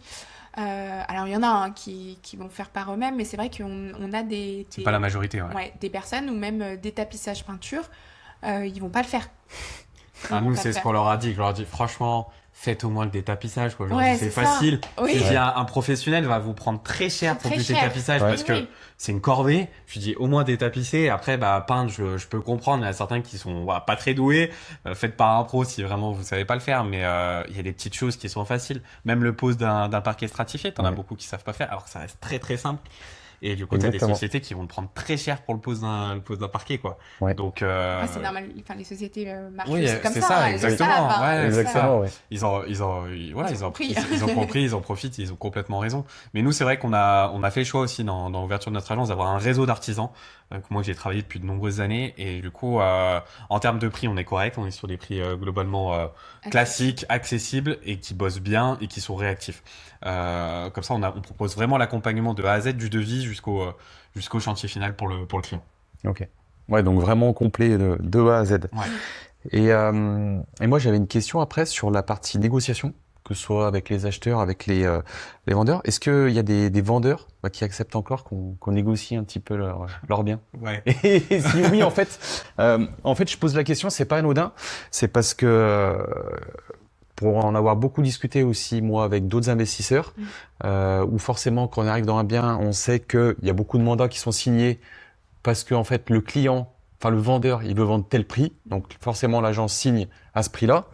Alors il y en a hein, qui vont faire par eux-mêmes, mais c'est vrai qu'on a C'est pas la majorité, ouais. ouais, des personnes ou même des tapissages peinture, ils vont pas le faire. Ils Ah, vont nous, pas c'est le ce faire. qu'on leur a dit. Je leur ai dit, franchement, faites au moins le détapissage, quoi. Je leur Ouais, dis, c'est c'est ça. facile. Oui. Je dis, un professionnel va vous prendre très cher pour Très du cher. détapissage Ouais. parce que Oui. c'est une corvée. Je dis, au moins détapisser. Après, bah, peindre, je peux comprendre. Il y en a certains qui sont voilà, pas très doués. Faites par un pro si vraiment vous savez pas le faire. Mais il y a des petites choses qui sont faciles. Même le pose d'un parquet stratifié, t'en as Ouais. beaucoup qui savent pas faire. Alors que ça reste très très simple. Et du coup, tu as des Exactement. sociétés qui vont te prendre très cher pour le pose d'un parquet, quoi. Ouais. Donc, Après, c'est normal, enfin, les sociétés marchent oui, aussi comme c'est ça, ça, hein, elles le exactement. savent, hein, Ouais, elles le savent. Exactement, ouais. Voilà, Ils ont compris. ils ont compris, ils en profitent, ils ont complètement raison. Mais nous, c'est vrai qu'on a fait le choix aussi dans l'ouverture de notre agence d'avoir un réseau d'artisans. Moi, j'ai travaillé depuis de nombreuses années et du coup, en termes de prix, on est correct. On est sur des prix globalement classiques, accessibles et qui bossent bien et qui sont réactifs. Comme ça, on propose vraiment l'accompagnement de A à Z du devis jusqu'au chantier final pour le client. Ok. Ouais, donc vraiment complet de A à Z. Ouais. Et moi, j'avais une question après sur la partie négociation, que ce soit avec les acheteurs, avec les vendeurs. Est-ce qu'il y a des vendeurs qui acceptent encore qu'on négocie un petit peu leur bien? Ouais. Et si oui, en fait, je pose la question, c'est pas anodin, c'est parce que pour en avoir beaucoup discuté aussi moi avec d'autres investisseurs, où forcément quand on arrive dans un bien, on sait qu'il y a beaucoup de mandats qui sont signés parce que en fait le client, enfin le vendeur, il veut vendre tel prix, donc forcément l'agent signe à ce prix-là.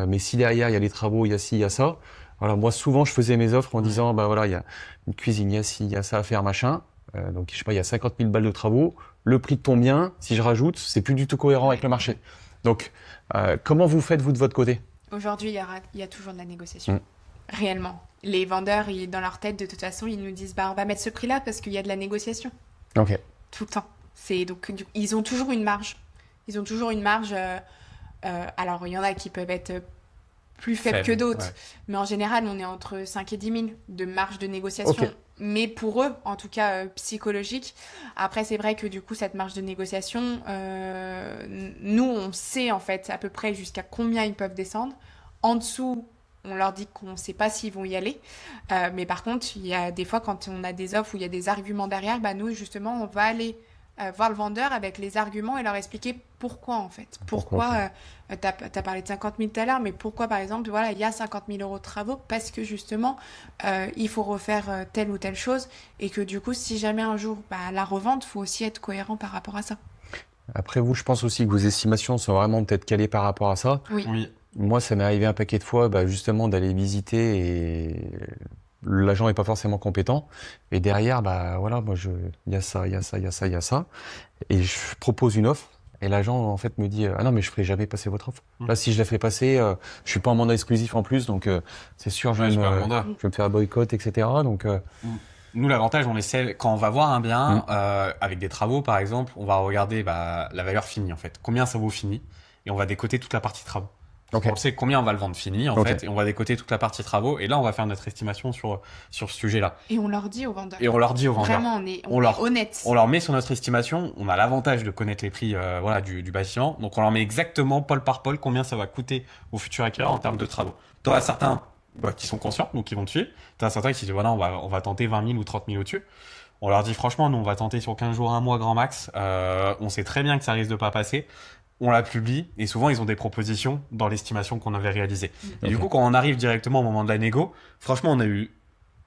Mais si derrière il y a les travaux, il y a ci, il y a ça. Voilà, moi souvent je faisais mes offres en disant bah voilà, il y a une cuisine, il y a ci, il y a ça à faire, machin. Donc je sais pas, il y a 50 000 balles de travaux. Le prix de ton bien, si je rajoute, c'est plus du tout cohérent avec le marché. Donc comment vous faites vous de votre côté? Aujourd'hui, il y a toujours de la négociation. Réellement. Les vendeurs, dans leur tête, de toute façon, ils nous disent bah, on va mettre ce prix-là parce qu'il y a de la négociation. Ok. Tout le temps. Donc, ils ont toujours une marge. Ils ont toujours une marge. Alors, il y en a qui peuvent être plus faibles que d'autres. Ouais. Mais en général, on est entre 5 et 10 000 de marge de négociation. Ok. Mais pour eux, en tout cas psychologique. Après, c'est vrai que du coup, cette marge de négociation, nous, on sait en fait à peu près jusqu'à combien ils peuvent descendre. En dessous, on leur dit qu'on ne sait pas s'ils vont y aller. Mais par contre, il y a des fois, quand on a des offres où il y a des arguments derrière, bah, nous, justement, on va aller voir le vendeur avec les arguments et leur expliquer pourquoi, en fait. Pourquoi, t'as parlé de 50 000 tout à l'heure, mais pourquoi, par exemple, voilà, il y a 50 000 euros de travaux parce que, justement, il faut refaire telle ou telle chose et que, du coup, si jamais un jour, bah, la revente, il faut aussi être cohérent par rapport à ça. Après vous, je pense aussi que vos estimations sont vraiment peut-être calées par rapport à ça. Oui. Moi, ça m'est arrivé un paquet de fois, justement, d'aller visiter et l'agent est pas forcément compétent. Et derrière, voilà, moi, il y a ça, il y a ça, il y a ça, il y a ça. Et je propose une offre. Et l'agent, en fait, me dit, ah non, mais je ferai jamais passer votre offre. Là, si je la fais passer, je suis pas en mandat exclusif en plus, donc, c'est sûr, je vais me faire un boycott, etc. Donc, Nous, l'avantage, on essaie, quand on va voir un bien, avec des travaux, par exemple, on va regarder la valeur finie, en fait. Combien ça vaut fini? Et on va décoter toute la partie travaux. Ok. On sait combien on va le vendre fini, en fait, et on va décoter toute la partie travaux. Et là, on va faire notre estimation sur ce sujet-là. Et on leur dit aux vendeurs. Et on leur dit aux vendeurs. Vraiment, on est honnête. On leur met sur notre estimation. On a l'avantage de connaître les prix du bâtiment. Donc, on leur met exactement, pôle par pôle, combien ça va coûter au futur acquéreur en termes de travaux. T'en as certains qui sont conscients, donc qui vont dessus. T'en as certains qui disent, voilà, on va tenter 20 000 ou 30 000 au-dessus. On leur dit, franchement, nous, on va tenter sur 15 jours, un mois, grand max. On sait très bien que ça risque de pas passer. On la publie et souvent ils ont des propositions dans l'estimation qu'on avait réalisée. Et du coup, quand on arrive directement au moment de la négo, franchement, on a eu,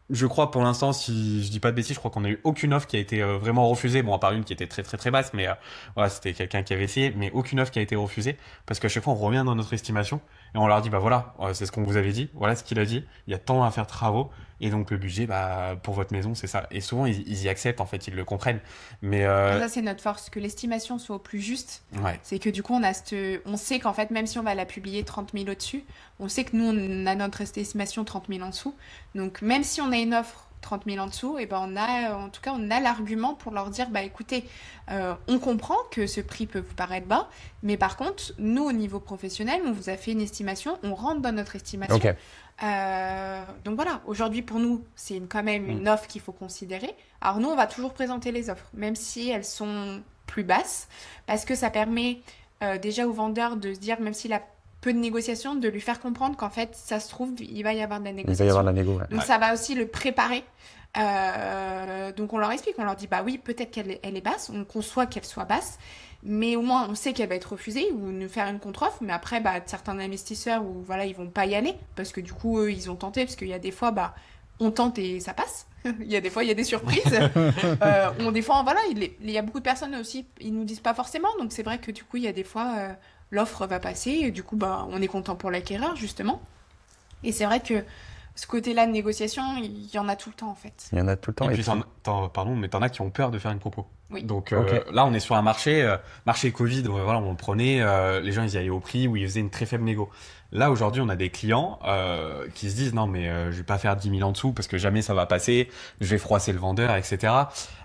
je crois pour l'instant, si je dis pas de bêtises, je crois qu'on a eu aucune offre qui a été vraiment refusée. Bon, à part une qui était très très très basse, mais voilà, c'était quelqu'un qui avait essayé, mais aucune offre qui a été refusée parce qu'à chaque fois on revient dans notre estimation et on leur dit bah voilà, c'est ce qu'on vous avait dit, voilà ce qu'il a dit, il y a tant à faire de travaux et donc le budget pour votre maison c'est ça. Et souvent ils y acceptent en fait, ils le comprennent. Mais ça c'est notre force, que l'estimation soit au plus juste. Ouais. C'est que du coup on sait qu'en fait même si on va la publier 30 000 au-dessus, on sait que nous on a notre estimation 30 000 en dessous. Donc même si on a une offre 30 000 en dessous, et on a l'argument pour leur dire écoutez, on comprend que ce prix peut vous paraître bas, mais par contre nous au niveau professionnel on vous a fait une estimation, on rentre dans notre estimation. Ok. Donc voilà, aujourd'hui pour nous c'est quand même une offre qu'il faut considérer. Alors nous on va toujours présenter les offres même si elles sont plus basses parce que ça permet déjà au vendeur de se dire, même s'il a peu de négociations, de lui faire comprendre qu'en fait ça se trouve il va y avoir de la négociation. Il va y avoir de la négo. Ouais. Donc ça va aussi le préparer. Donc on leur explique, on leur dit oui peut-être qu'elle est basse, on conçoit qu'elle soit basse, mais au moins on sait qu'elle va être refusée ou nous faire une contre-offre. Mais après certains investisseurs où ils vont pas y aller parce que du coup eux ils ont tenté, parce qu'il y a des fois on tente et ça passe. Il y a des fois il y a des surprises. Des fois il y a beaucoup de personnes aussi, ils nous disent pas forcément, donc c'est vrai que du coup il y a des fois l'offre va passer et du coup on est content pour l'acquéreur justement. Et c'est vrai que ce côté-là de négociation, il y en a tout le temps en fait. Il y en a tout le temps. Et Et puis, pardon, mais t'en as qui ont peur de faire une propos. Oui. Donc Ok. là, on est sur un marché Covid, voilà, on le prenait, les gens ils y allaient au prix où ils faisaient une très faible négo. Là, aujourd'hui, on a des clients qui se disent non, mais je vais pas faire 10 000 en dessous parce que jamais ça va passer, je vais froisser le vendeur, etc.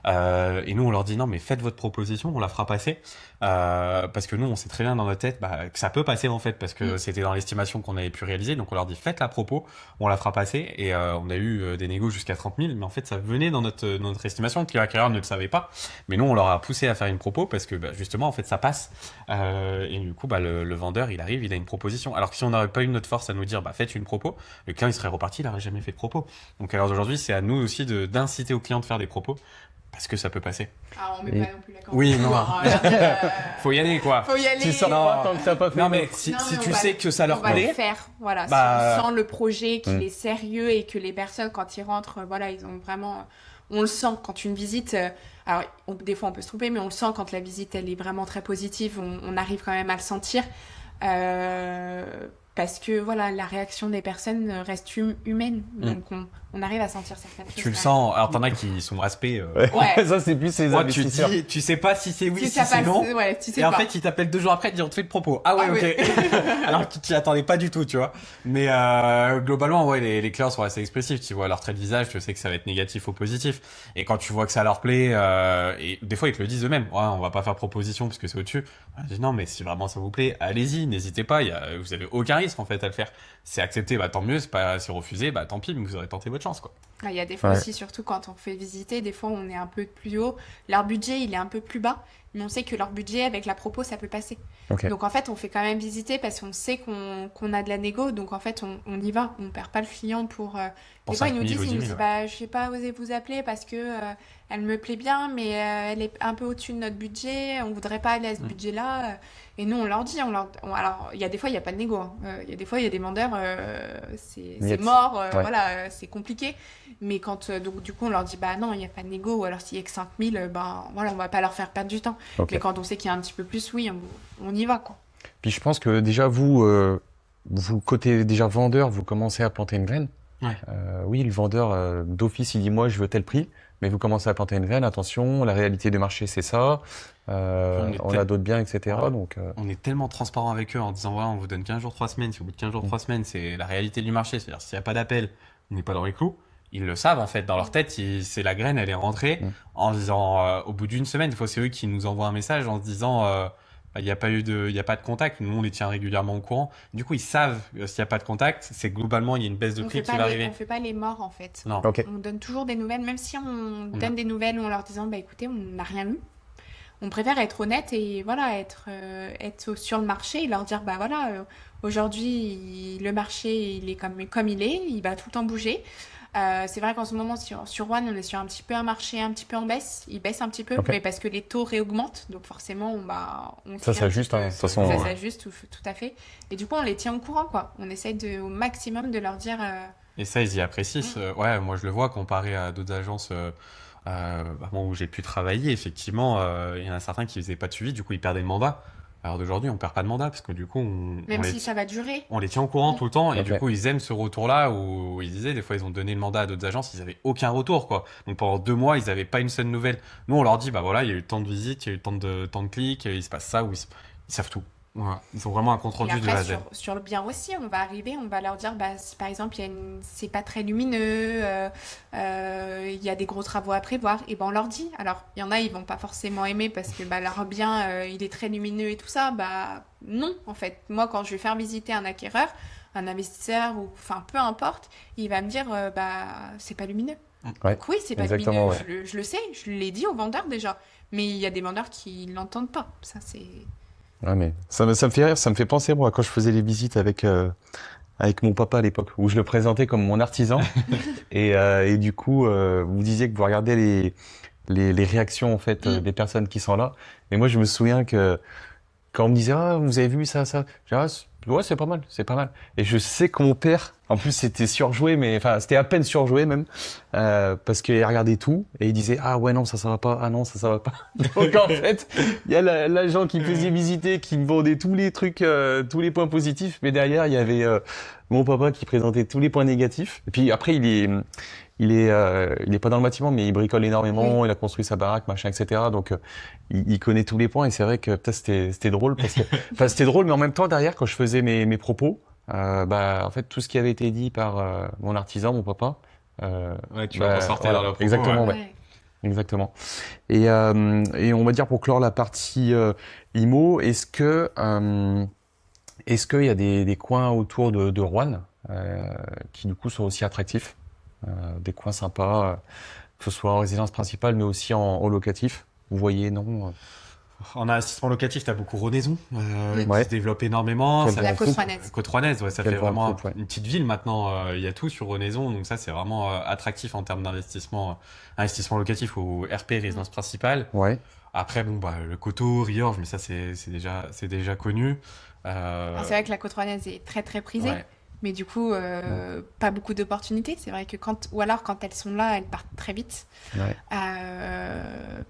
Et nous, on leur dit non, mais faites votre proposition, on la fera passer. Parce que nous, on sait très bien dans notre tête que ça peut passer en fait, parce que c'était dans l'estimation qu'on avait pu réaliser. Donc on leur dit faites la propos, on la fera passer. Et on a eu des négos jusqu'à 30 000, mais en fait ça venait dans notre estimation. Le acquéreur ne le savait pas, mais nous on leur a poussé à faire une propos parce que justement en fait ça passe. Et du coup le vendeur il arrive, il a une proposition. Alors que si on n'aurait pas eu notre force à nous dire faites une propos, le client il serait reparti, il n'aurait jamais fait de propos. Donc alors aujourd'hui c'est à nous aussi d'inciter aux clients de faire des propos. Parce que ça peut passer. Ah, on met Et- pas non plus la corde. Oui, non. Euh, Faut y aller quoi. faut y aller. tu sors Non. pas tant que t'as pas fait. Non mais si Non, si mais tu on va- sais que ça leur On va le plaît, faire, voilà. Bah, Si on sent le projet, qu'il Mm. est sérieux et que les personnes, quand ils rentrent, voilà, ils ont vraiment. On le sent quand une visite. Alors, des fois, on peut se tromper, mais on le sent quand la visite, elle est vraiment très positive. On arrive quand même à le sentir. Parce que, voilà, la réaction des personnes reste humaine. Donc, on arrive à sentir certaines choses. tu le quand sens. Alors t'en as qui sont aspects. Ouais. Ça, c'est plus les Moi, tu investisseurs. dis, tu sais pas si c'est même. oui, Si si ça c'est passe, non. ouais, tu sais Et en pas. fait, ils t'appellent 2 jours après, ils disent on te fait le propos. Ah ouais, Ah ok. oui. Alors que tu t'y attendais pas du tout, tu vois. Mais globalement, ouais, les clients sont assez expressifs. Tu vois leur trait de visage, tu sais que ça va être négatif ou positif. Et quand tu vois que ça leur plaît, et des fois ils te le disent eux-mêmes. Ouais, on va pas faire proposition parce que c'est au-dessus. Je dis non, mais si vraiment ça vous plaît, allez-y, n'hésitez pas. Vous avez aucun risque en fait à le faire. C'est accepté, tant mieux. C'est refusé, tant pis, mais vous aurez tenté votre chance, quoi. Ah, il y a des fois Ouais. aussi, surtout quand on fait visiter, des fois on est un peu plus haut, leur budget il est un peu plus bas, mais on sait que leur budget avec la propos ça peut passer. Ok. Donc en fait on fait quand même visiter parce qu'on sait qu'on a de la négo, donc en fait on y va, on perd pas le client pour... Pour Des fois 5 ils nous 000 disent, ou 10 000, ouais. je sais pas osé vous appeler parce que elle me plaît bien, mais elle est un peu au-dessus de notre budget, on voudrait pas aller à ce budget-là. Et nous on leur dit, alors il y a des fois il y a pas de négo, hein. Il y a des fois il y a des vendeurs, c'est Niet. mort, Ouais. voilà, c'est compliqué. Mais quand, donc, du coup, on leur dit, bah non, il n'y a pas de négo, ou alors s'il y a que 5 000, voilà, on va pas leur faire perdre du temps. Ok. Mais quand on sait qu'il y a un petit peu plus, oui, on y va, quoi. Puis je pense que déjà vous côté déjà vendeur, vous commencez à planter une graine. Ouais. Oui, le vendeur d'office, il dit moi je veux tel prix, mais vous commencez à planter une graine. Attention, la réalité du marché c'est ça. On a d'autres biens, etc. Ouais. Donc On est tellement transparent avec eux en disant voilà, on vous donne 15 jours, 3 semaines. Si au bout de 15 jours, 3 semaines, c'est la réalité du marché. C'est-à-dire, s'il n'y a pas d'appel, on n'est pas dans les clous. Ils le savent en fait, dans leur tête, c'est la graine, elle est rentrée en disant au bout d'une semaine, des fois c'est eux qui nous envoient un message en se disant il n'y a pas de contact, nous on les tient régulièrement au courant. Du coup ils savent s'il n'y a pas de contact, c'est globalement il y a une baisse de On prix fait qui pas va les, arriver. on fait pas les morts, en fait. Non. ok. On donne toujours des nouvelles, même si on Ouais. donne des nouvelles en leur disant, bah écoutez, on n'a rien eu. On préfère être honnête et voilà, être sur le marché et leur dire, bah voilà, aujourd'hui, le marché, il est comme il est, il va tout le temps bouger. C'est vrai qu'en ce moment, sur One, on est sur un petit peu un marché un petit peu en baisse. Il baisse un petit peu, Ok. mais parce que les taux réaugmentent. Donc forcément, on Ça tient un s'ajuste, petit peu- hein, de toute façon, Ça ouais. s'ajuste, tout à fait. Et du coup, on les tient au courant, quoi. On essaye au maximum de leur dire... Et ça ils y apprécient. Ouais, moi je le vois comparé à d'autres agences où j'ai pu travailler. Effectivement, il y en a certains qui faisaient pas de suivi, du coup ils perdaient le mandat. Alors d'aujourd'hui on perd pas de mandat parce que du coup Même si ça va durer. on les tient au courant tout le temps et Ok. du coup ils aiment ce retour-là où ils disaient des fois ils ont donné le mandat à d'autres agences, ils avaient aucun retour quoi. Donc pendant 2 mois ils avaient pas une seule nouvelle. Nous on leur dit bah voilà il y a eu tant de visites, il y a eu tant de clics, il se passe ça ou ils savent tout. Voilà. Ils ont vraiment un compte Et rendu de A après, à Z. sur le bien aussi, on va arriver, on va leur dire, bah, si par exemple, c'est pas très lumineux, il y a des gros travaux à prévoir, et ben on leur dit. Alors, il y en a, ils vont pas forcément aimer parce que bah, leur bien, il est très lumineux et tout ça. Bah non, en fait. Moi, quand je vais faire visiter un acquéreur, un investisseur, ou enfin peu importe, il va me dire, bah c'est pas lumineux. Ouais, Donc oui, c'est pas exactement, lumineux. Je le sais, je l'ai dit aux vendeurs déjà. Mais il y a des vendeurs qui l'entendent pas. Ça, c'est... Ouais, mais ça me fait rire, ça me fait penser moi quand je faisais les visites avec mon papa à l'époque, où je le présentais comme mon artisan. Et du coup, vous disiez que vous regardez les réactions en fait des personnes qui sont là. Et moi, je me souviens que quand on me disait ah vous avez vu ça, je dis, ouais c'est pas mal, c'est pas mal. Et je sais que mon père, en plus c'était surjoué, mais enfin c'était à peine surjoué même, parce qu'il regardait tout et il disait ah ouais non ça va pas, ah non ça va pas. Donc en fait il y a l'agent qui faisait visiter, qui me vendait tous les trucs, tous les points positifs, mais derrière il y avait mon papa qui présentait tous les points négatifs. Et puis après, il est pas dans le bâtiment, mais il bricole énormément. Il a construit sa baraque, machin, etc. Donc, il connaît tous les points. Et c'est vrai que peut-être c'était drôle parce que, enfin, c'était drôle, mais en même temps derrière, quand je faisais mes propos, en fait, tout ce qui avait été dit par mon artisan, mon papa. Ouais, tu vas ressortir dans le propos. Exactement, Ouais. ouais. Exactement. Et on va dire pour clore la partie IMO, est-ce qu'il y a des coins autour de Rouen qui du coup sont aussi attractifs, des coins sympas, que ce soit en résidence principale mais aussi en locatif. Vous voyez, non? En investissement locatif, tu as beaucoup Renaison qui Ouais. se développe énormément. Quel Ça- La vent côte fou. rouennaise. Côte Rouennaise, ouais, ça Quel fait vent vraiment fou, ouais. une petite ville maintenant. Il y a tout sur Renaison, donc ça c'est vraiment attractif en termes investissement locatif ou RP, résidence principale. Ouais. Après, bon, le Coteau, Riorges, mais ça c'est déjà connu. Alors, c'est vrai que la côte rouennaise est très très prisée, Ouais. mais du coup, pas beaucoup d'opportunités. C'est vrai que ou alors quand elles sont là, elles partent très vite. Ouais.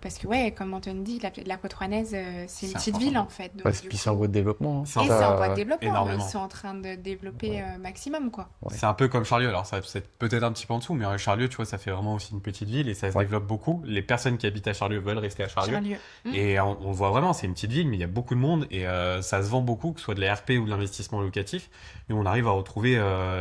Parce que, ouais, comme Antoine dit, la côte rouennaise, c'est une C'est petite important. ville en fait. Donc, Ouais, du puis coup- c'est en voie de développement. Hein. C'est Et c'est en voie de Ça- développement. énormément. Ils sont en train de développer maximum, quoi. Ouais. C'est un peu comme Charlieu, alors ça c'est peut-être un petit peu en dessous, mais Charlieu, tu vois, ça fait vraiment aussi une petite ville et ça se Ouais. développe beaucoup. Les personnes qui habitent à Charlieu veulent rester à Charlieu. Charlieu. Et on le voit vraiment, c'est une petite ville, mais il y a beaucoup de monde et ça se vend beaucoup, que ce soit de la RP ou de l'investissement locatif. Et on arrive à retrouver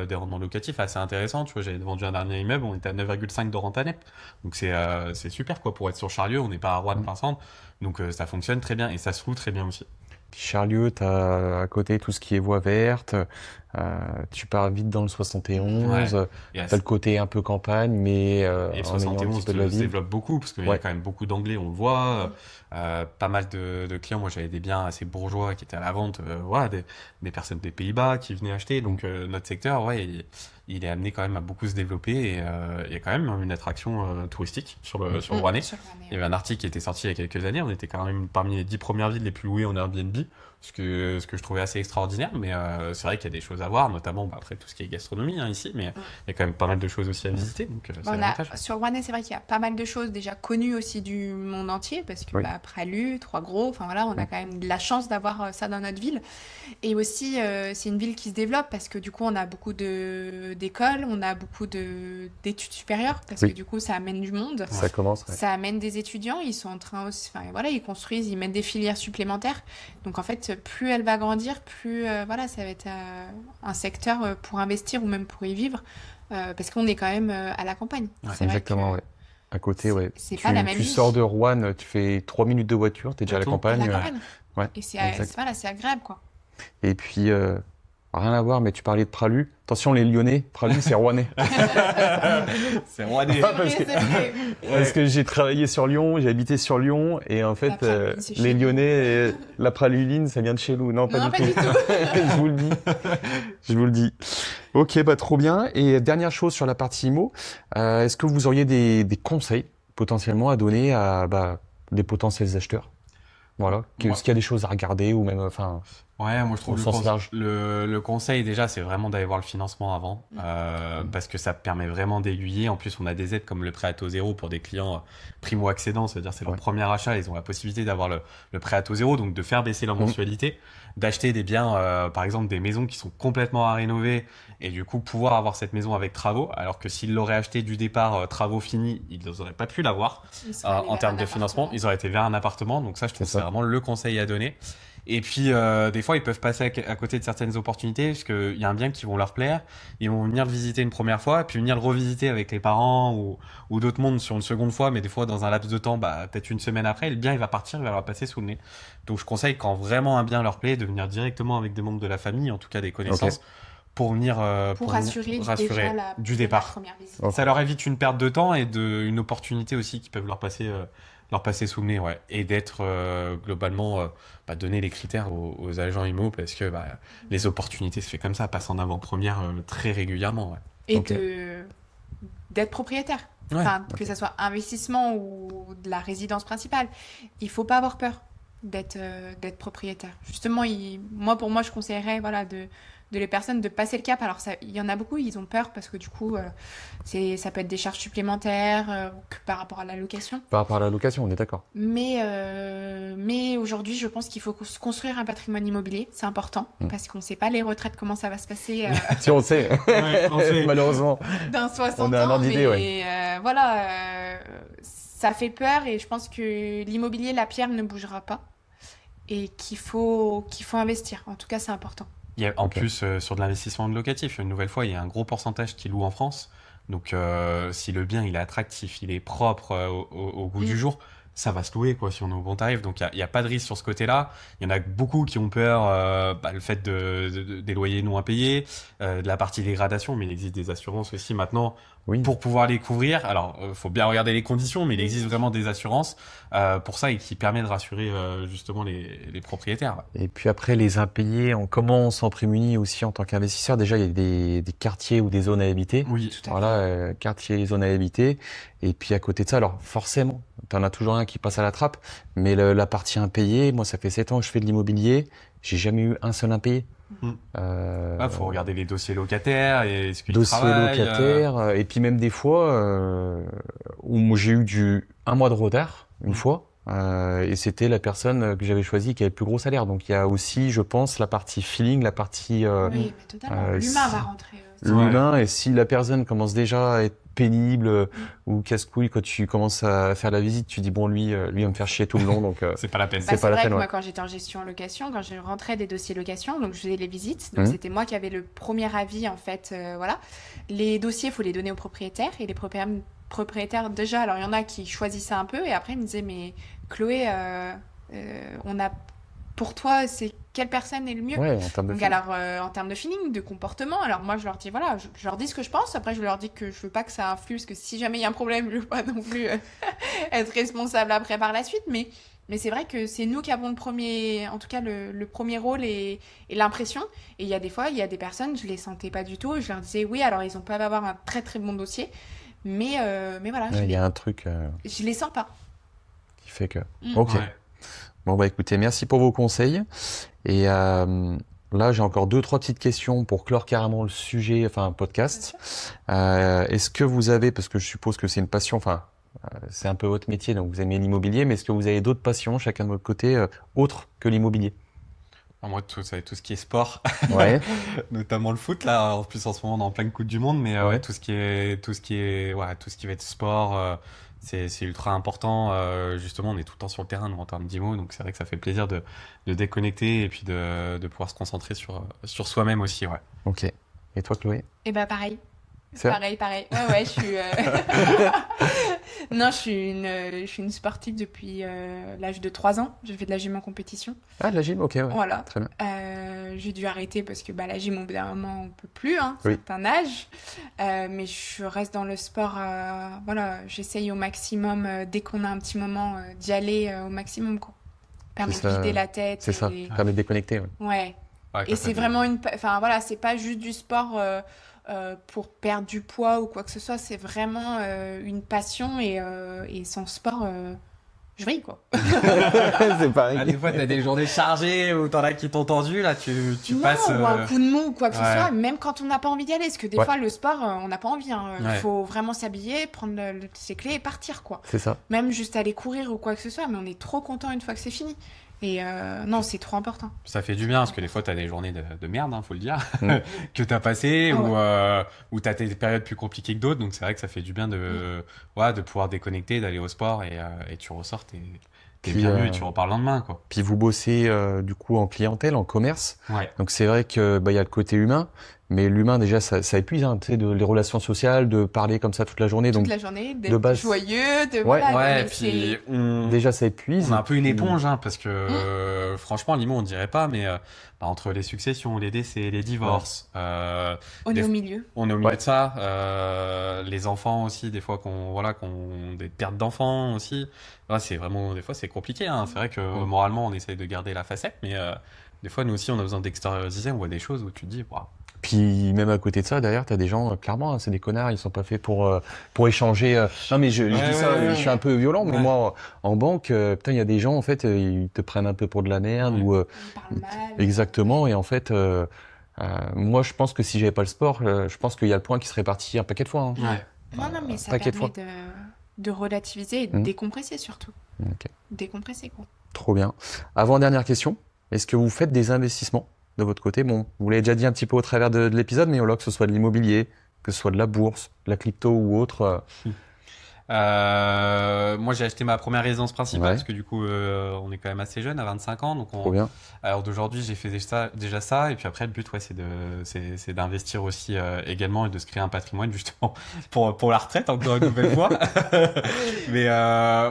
des rendements locatifs assez intéressants. Tu vois, j'avais vendu un dernier immeuble, on était à 9,5 de rente à net. Donc c'est super quoi, pour être sur Charlieu, on n'est pas à Rouen plein centre. Donc ça fonctionne très bien et ça se loue très bien aussi. Puis Charlieu, t'as à côté tout ce qui est voie verte. Tu pars vite dans le 71. Et T'as le côté un peu campagne, mais Et le en ayant un 71 petit peu de la se ville. développe beaucoup parce qu'il y a Ouais. quand même beaucoup d'anglais, on le voit. Pas mal de clients. Moi, j'avais des biens assez bourgeois qui étaient à la vente. Voilà, des personnes des Pays-Bas qui venaient acheter. Donc, notre secteur, ouais, il est amené quand même à beaucoup se développer et il y a quand même une attraction touristique sur le Rouennais. Sur Rouennais, Il y avait un article qui était sorti il y a quelques années. On était quand même parmi les 10 premières villes les plus louées en Airbnb, ce que je trouvais assez extraordinaire. Mais c'est vrai qu'il y a des choses à voir, notamment après tout ce qui est gastronomie ici. Mais il y a quand même pas mal de choses aussi à visiter. Donc, c'est On a, l'avantage. sur Rouennais, c'est vrai qu'il y a pas mal de choses déjà connues aussi du monde entier, parce que Oui. Pralu, Trois-Gros, enfin voilà, on a quand même de la chance d'avoir ça dans notre ville. Et aussi, c'est une ville qui se développe parce que du coup, on a beaucoup d'écoles, on a beaucoup d'études supérieures, parce Oui. que du coup, ça amène du monde. Ça commence. Ouais. Ça amène des étudiants, ils sont en train aussi, enfin voilà, ils construisent, ils mettent des filières supplémentaires. Donc en fait, plus elle va grandir, plus voilà, ça va être un secteur pour investir ou même pour y vivre, parce qu'on est quand même à la campagne. Ouais, C'est vrai Exactement, que ouais. À côté, ouais. c'est Tu, pas la même tu vie. sors de Rouen, tu fais 3 minutes de voiture, t'es déjà à la Tout. à campagne. la campagne. Ouais, Et c'est exact. voilà, c'est agréable quoi. Et puis, rien à voir, mais tu parlais de Pralu. Attention, les Lyonnais, Pralu, c'est Rouennais. C'est Rouennais. Ah, parce que- C'est vrai. Parce que j'ai travaillé sur Lyon, j'ai habité sur Lyon, et en fait, praluline, c'est chez les nous. Lyonnais, la praluline, ça vient de chez nous. Non, pas Non, du pas tout. du tout. Je vous le dis. Je vous le dis. Ok, bah trop bien. Et dernière chose sur la partie IMO, est-ce que vous auriez des conseils potentiellement à donner à des potentiels acheteurs? Voilà. Moi- Est-ce qu'il y a des choses à regarder ou même, enfin, Ouais, moi je trouve Au sens large. le conseil déjà, c'est vraiment d'aller voir le financement avant, parce que ça permet vraiment d'aiguiller. En plus, on a des aides comme le prêt à taux zéro pour des clients primo-accédants, c'est-à-dire c'est leur Ouais. premier achat, ils ont la possibilité d'avoir le prêt à taux zéro, donc de faire baisser leur mensualité, d'acheter des biens, par exemple des maisons qui sont complètement à rénover, et du coup pouvoir avoir cette maison avec travaux, alors que s'ils l'auraient acheté du départ travaux finis, ils n'auraient pas pu l'avoir. Ils sont allés En vers termes un de financement, appartement. ils auraient été vers un appartement. Donc ça, je trouve que C'est c'est ça. vraiment le conseil à donner. Et puis, des fois, ils peuvent passer à côté de certaines opportunités parce qu'il y a un bien qui vont leur plaire. Ils vont venir le visiter une première fois, puis venir le revisiter avec les parents ou d'autres mondes sur une seconde fois. Mais des fois, dans un laps de temps, peut-être une semaine après, le bien, il va partir, il va leur passer sous le nez. Donc, je conseille, quand vraiment un bien leur plaît, de venir directement avec des membres de la famille, en tout cas des connaissances, pour venir Pour venir rassurer, rassurer déjà du la départ. première visite. Ok. Ça leur évite une perte de temps et une opportunité aussi qui peuvent leur passer sous le nez, ouais. Et d'être globalement, donner les critères aux agents IMO parce que les opportunités se fait comme ça, passent en avant-première très régulièrement, ouais. Et Ok. d'être propriétaire. Ouais, Enfin, que ça soit investissement ou de la résidence principale. Il faut pas avoir peur d'être propriétaire. Justement, pour moi, je conseillerais voilà, les personnes de passer le cap. Alors, il y en a beaucoup, ils ont peur parce que du coup, ça peut être des charges supplémentaires que par rapport à la location. Par rapport à la location, on est d'accord. Mais aujourd'hui, je pense qu'il faut se construire un patrimoine immobilier. C'est important parce qu'on ne sait pas les retraites, comment ça va se passer Si on le sait, Ouais, on sait. malheureusement. dans 60 On a un ans. ordre d'idée, Mais voilà, ça fait peur et je pense que l'immobilier, la pierre ne bougera pas et qu'il faut investir. En tout cas, c'est important. Il y a, en Ok. plus, sur de l'investissement locatif, une nouvelle fois, il y a un gros pourcentage qui loue en France. Donc, si le bien il est attractif, il est propre au goût du jour, ça va se louer quoi, si on est au bon tarif. Donc, il y a pas de risque sur ce côté-là. Il y en a beaucoup qui ont peur, le fait des loyers non impayés, de la partie dégradation, mais il existe des assurances aussi maintenant Oui. pour pouvoir les couvrir. Alors, faut bien regarder les conditions, mais il existe vraiment des assurances pour ça et qui permet de rassurer justement les propriétaires. Et puis après, les impayés, comment on s'en prémunit aussi en tant qu'investisseur? Déjà, il y a des quartiers ou des zones à habiter. Oui, Tout à fait. Voilà, quartier, zone à habiter. Et puis à côté de ça, alors forcément, t'en as toujours un qui passe à la trappe, mais la partie impayée, moi ça fait 7 ans que je fais de l'immobilier, j'ai jamais eu un seul impayé. Mm. Euh, faut regarder les dossiers locataires et ce qu'ils dossier travaillent. locataire, et puis même des fois où moi, j'ai eu un mois de retard, une fois, et c'était la personne que j'avais choisie qui avait le plus gros salaire. Donc il y a aussi, je pense, la partie feeling, la partie Oui, mais totalement. L'humain si- va rentrer. l'humain, et si la personne commence déjà à être pénible ou casse-couille, quand tu commences à faire la visite, tu dis bon, lui va me faire chier tout le long, donc C'est pas la peine. c'est pas C'est la vrai peine, que ouais. moi, quand j'étais en gestion location, quand je rentrais des dossiers location, donc je faisais les visites, donc c'était moi qui avais le premier avis en fait, voilà. Les dossiers, il faut les donner aux propriétaires et les propriétaires déjà, alors il y en a qui choisissaient un peu et après ils me disaient mais Chloé, on a pour toi, c'est quelle personne est le mieux? Ouais, en termes de Donc feeling. alors en termes de feeling, de comportement, alors moi je leur dis voilà, je leur dis ce que je pense, après je leur dis que je veux pas que ça influe, parce que si jamais il y a un problème, je veux pas non plus être responsable après par la suite, mais c'est vrai que c'est nous qui avons en tout cas le premier rôle et l'impression, et il y a des fois, il y a des personnes, je les sentais pas du tout, et je leur disais oui, alors ils ont peuvent avoir un très très bon dossier, mais voilà, Ouais, il y a un truc je les sens pas. qui fait que. Mm. Ok. Ouais. Bon bah écoutez, merci pour vos conseils. Et là, j'ai encore 2-3 petites questions pour clore carrément le sujet, enfin podcast. Est-ce que vous avez, parce que je suppose que c'est une passion, enfin c'est un peu votre métier, donc vous aimez l'immobilier, mais est-ce que vous avez d'autres passions, chacun de votre côté, autres que l'immobilier? Alors moi, tout ce qui est sport, Ouais. notamment le foot, là, en plus en ce moment on est en pleine Coupe du Monde, mais Ouais. ouais, tout ce qui va être sport, c'est ultra important. Justement, on est tout le temps sur le terrain, nous, en termes d'IMO, donc c'est vrai que ça fait plaisir de déconnecter et puis de pouvoir se concentrer sur soi-même aussi, ouais. Ok. Et toi, Chloé? Et bah pareil. C'est vrai Pareil. Ouais, je suis. Non, je suis une sportive depuis l'âge de 3 ans. Je fais de la gym en compétition. Ah, de la gym, ok, ouais. Voilà. Très bien. J'ai dû arrêter parce que la gym, au bout d'un moment, on peut plus, hein, Oui. certain âge. Mais je reste dans le sport. Voilà, j'essaye au maximum, dès qu'on a un petit moment, d'y aller au maximum, quoi. Permet C'est de ça. vider la tête. C'est ça, et- ça permet de déconnecter. Ouais. Ouais. Ouais, Et quand c'est t'as vraiment Enfin voilà, c'est pas juste du sport pour perdre du poids ou quoi que ce soit, c'est vraiment une passion et sans sport, je vrille quoi. C'est pareil. Ah, des fois, t'as des journées chargées où t'en as qui t'ont tendu, là, tu Non, passes. ou un coup de mou ou quoi que ce ouais. soit, même quand on n'a pas envie d'y aller, parce que des Ouais. fois le sport, on n'a pas envie. Hein. Il Ouais. faut vraiment s'habiller, prendre ses clés et partir quoi. C'est ça. Même juste aller courir ou quoi que ce soit, mais on est trop content une fois que c'est fini. Et non, c'est trop important. Ça fait du bien parce que des fois t'as des journées de merde, hein, faut le dire, Mm. que t'as passé Ah ou t'as des périodes plus compliquées que d'autres. Donc c'est vrai que ça fait du bien de pouvoir déconnecter, d'aller au sport et tu ressors, t'es Puis, bien mieux et tu repars le lendemain, quoi. Puis vous bossez du coup en clientèle, en commerce. Ouais. Donc c'est vrai que il y a le côté humain, mais l'humain déjà ça épuise, hein, tu sais, les relations sociales, de parler comme ça toute la journée. Toute Donc la journée, de d'être base- joyeux, de Ouais. voilà. Ouais, mais puis déjà ça épuise. on a un peu une Puis- éponge, hein, parce que franchement, Limo, on dirait pas, mais entre les successions, les décès, les divorces, on est au milieu. on est au milieu Ouais. de ça. Les enfants aussi, des fois qu'on des pertes d'enfants aussi. Ouais, c'est vraiment des fois c'est compliqué. Hein. C'est vrai que moralement on essaye de garder la facette, mais des fois nous aussi on a besoin d'extérioriser. On voit des choses où tu te dis, waouh. Puis même à côté de ça, derrière, t'as des gens, clairement, hein, c'est des connards, ils sont pas faits pour échanger. Non mais je Ouais, dis ça, ouais, je ouais. suis un peu violent, mais Ouais. moi, en banque, putain, il y a des gens, en fait, ils te prennent un peu pour de la merde Ouais. ou On parle mal. exactement, et en fait, Moi, je pense que si j'avais pas le sport, je pense qu'il y a le point qui serait parti un paquet de fois. Hein. Ouais. Non, mais ça paquet de permet de relativiser et de Mm. décompresser surtout. Ok. Décompresser, quoi. Trop bien. Avant-dernière question. Est-ce que vous faites des investissements de votre côté? Bon, vous l'avez déjà dit un petit peu au travers de l'épisode, mais que ce soit de l'immobilier, que ce soit de la bourse, de la crypto ou autre. Moi, j'ai acheté ma première résidence principale Ouais. parce que du coup, on est quand même assez jeune, à 25 ans. Donc, Trop bien. alors d'aujourd'hui, j'ai fait déjà ça. Et puis après, le but, ouais, c'est d'investir aussi également et de se créer un patrimoine justement pour la retraite, encore une nouvelle fois. Mais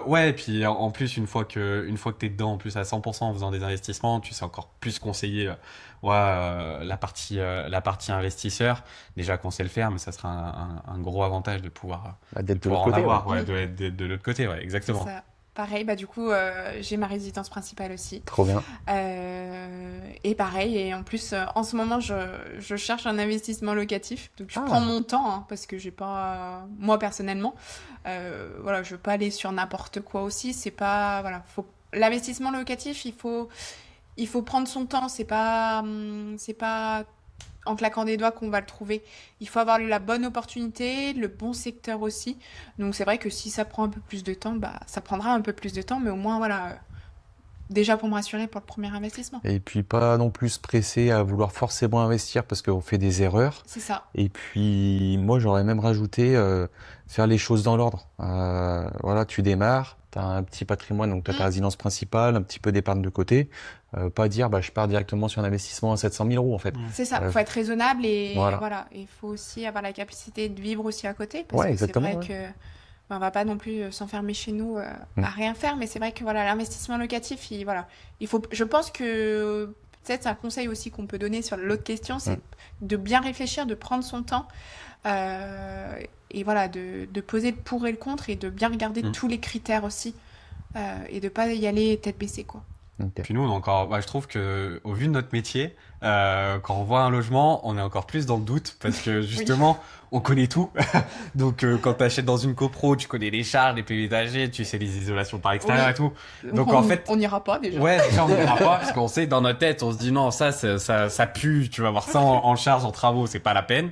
ouais, et puis en plus, une fois que t'es dedans, en plus à 100% en faisant des investissements, tu sais encore plus conseiller la partie investisseur. Déjà qu'on sait le faire, mais ça sera un gros avantage de pouvoir La dette de pouvoir l'autre en côté. avoir, Ouais. ouais, de l'autre côté, ouais, C'est exactement. ça. Pareil, bah du coup, j'ai ma résidence principale aussi. Trop bien. Et pareil, et en plus, en ce moment, je cherche un investissement locatif. Donc, je Ah. prends mon temps, hein, parce que j'ai pas, moi personnellement, voilà, je veux pas aller sur n'importe quoi aussi. C'est pas, voilà, l'investissement locatif, il faut prendre son temps. C'est pas en claquant des doigts qu'on va le trouver. Il faut avoir la bonne opportunité, le bon secteur aussi. Donc, c'est vrai que si ça prend un peu plus de temps, bah, ça prendra un peu plus de temps, mais au moins, voilà. Déjà pour me rassurer pour le premier investissement. Et puis pas non plus se presser à vouloir forcément investir parce qu'on fait des erreurs. C'est ça. Et puis moi j'aurais même rajouté faire les choses dans l'ordre. Voilà, tu démarres, tu as un petit patrimoine, donc tu as ta résidence principale, un petit peu d'épargne de côté. Pas dire je pars directement sur un investissement à 700 000 € en fait. C'est ça, il faut être raisonnable et Voilà. voilà. Il faut aussi avoir la capacité de vivre aussi à côté. Parce Ouais, que exactement, c'est vrai ouais. que on va pas non plus s'enfermer chez nous à rien faire, mais c'est vrai que voilà, l'investissement locatif, il faut, je pense que peut-être c'est un conseil aussi qu'on peut donner sur l'autre question, c'est de bien réfléchir, de prendre son temps et voilà, de poser le pour et le contre et de bien regarder tous les critères aussi et de pas y aller tête baissée, quoi. Ok. Puis nous, on est encore, je trouve que au vu de notre métier, quand on voit un logement, on est encore plus dans le doute parce que justement, on connaît tout. Donc, quand tu achètes dans une copro, tu connais les charges, les PV d'étage, tu sais les isolations par extérieur Oui. et tout. Donc, on, en fait, on n'ira pas déjà. ouais, déjà, on n'ira pas parce qu'on sait dans notre tête, on se dit non, ça pue, tu vas voir ça en charge, en travaux, c'est pas la peine.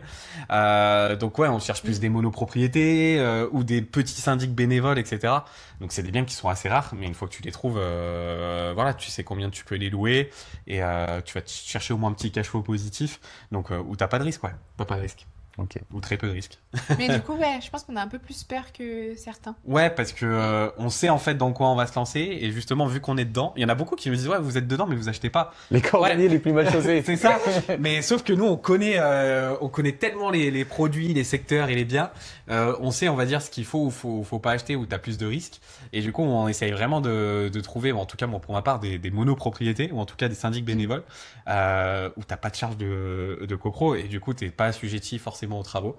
Donc, ouais, on cherche plus des monopropriétés ou des petits syndics bénévoles, etc. Donc, c'est des biens qui sont assez rares, mais une fois que tu les trouves, voilà, tu sais combien tu peux les louer et tu vas chercher au moins un petit cash flow positif. Donc, où t'as pas de risque, ouais, pas de risque. Ok. Ou très peu de risque. Mais du coup, ouais, je pense qu'on a un peu plus peur que certains. Ouais, parce que on sait en fait dans quoi on va se lancer et justement vu qu'on est dedans, il y en a beaucoup qui me disent ouais vous êtes dedans mais vous achetez pas. Les cordonniers les plus mal chaussés. C'est ça. Mais sauf que nous on connaît tellement les produits, les secteurs et les biens, on sait on va dire ce qu'il faut ou faut pas acheter où t'as plus de risques et du coup on essaye vraiment de trouver, en tout cas moi pour ma part des monopropriétés ou en tout cas des syndics bénévoles où t'as pas de charge de copro et du coup t'es pas assujetti forcément aux travaux.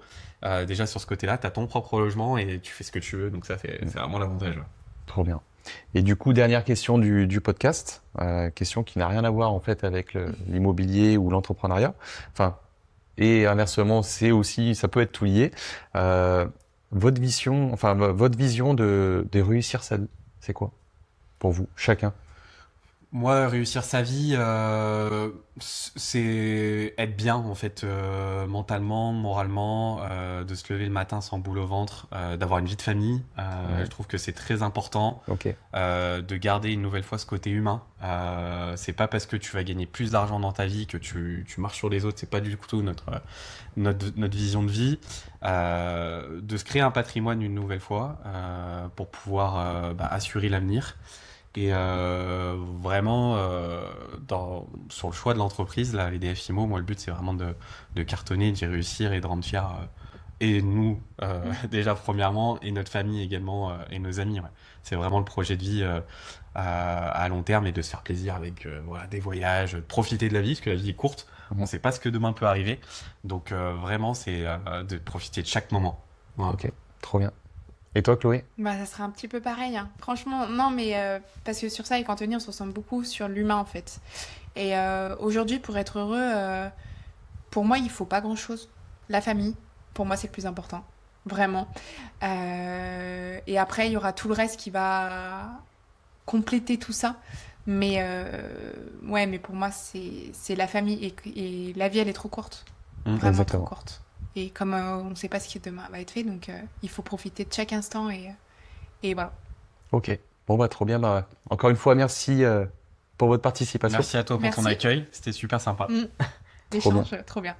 Déjà sur ce côté-là, t'as ton propre logement et tu fais ce que tu veux, donc ça c'est vraiment l'avantage. Ouais. Trop bien. Et du coup, dernière question du podcast, question qui n'a rien à voir en fait avec l'immobilier ou l'entrepreneuriat. Enfin, et inversement, ça peut être tout lié. Votre vision de réussir sa vie, c'est quoi pour vous, chacun? Moi, réussir sa vie, c'est être bien en fait, mentalement, moralement, de se lever le matin sans boule au ventre, d'avoir une vie de famille. Je trouve que c'est très important. Ok. De garder une nouvelle fois ce côté humain. C'est pas parce que tu vas gagner plus d'argent dans ta vie que tu marches sur les autres. C'est pas du tout notre vision de vie. De se créer un patrimoine une nouvelle fois pour pouvoir assurer l'avenir. Et vraiment, sur le choix de l'entreprise, la VDF IMO, moi le but c'est vraiment de cartonner, d'y réussir et de rendre fiers et nous déjà premièrement et notre famille également et nos amis. Ouais. C'est vraiment le projet de vie à long terme et de se faire plaisir avec des voyages, de profiter de la vie parce que la vie est courte. On ne sait pas ce que demain peut arriver, donc vraiment c'est de profiter de chaque moment. Voilà. Ok, trop bien. Et toi, Chloé? Bah, ça sera un petit peu pareil, hein. Franchement, non, mais parce que sur ça, avec Anthony, on se ressemble beaucoup sur l'humain, en fait. Et aujourd'hui, pour être heureux, pour moi, il faut pas grand-chose. La famille, pour moi, c'est le plus important. Vraiment. Et après, il y aura tout le reste qui va compléter tout ça. Mais ouais, mais pour moi, c'est la famille et la vie, elle est trop courte. Vraiment Exactement. trop courte. Et comme on ne sait pas ce qui demain va être fait, donc il faut profiter de chaque instant et voilà. Ok. Bon, bah, trop bien. Bah, encore une fois, merci pour votre participation. Merci à toi pour ton Merci. accueil, c'était super sympa. Mm. Trop bien. L'échange, trop bien.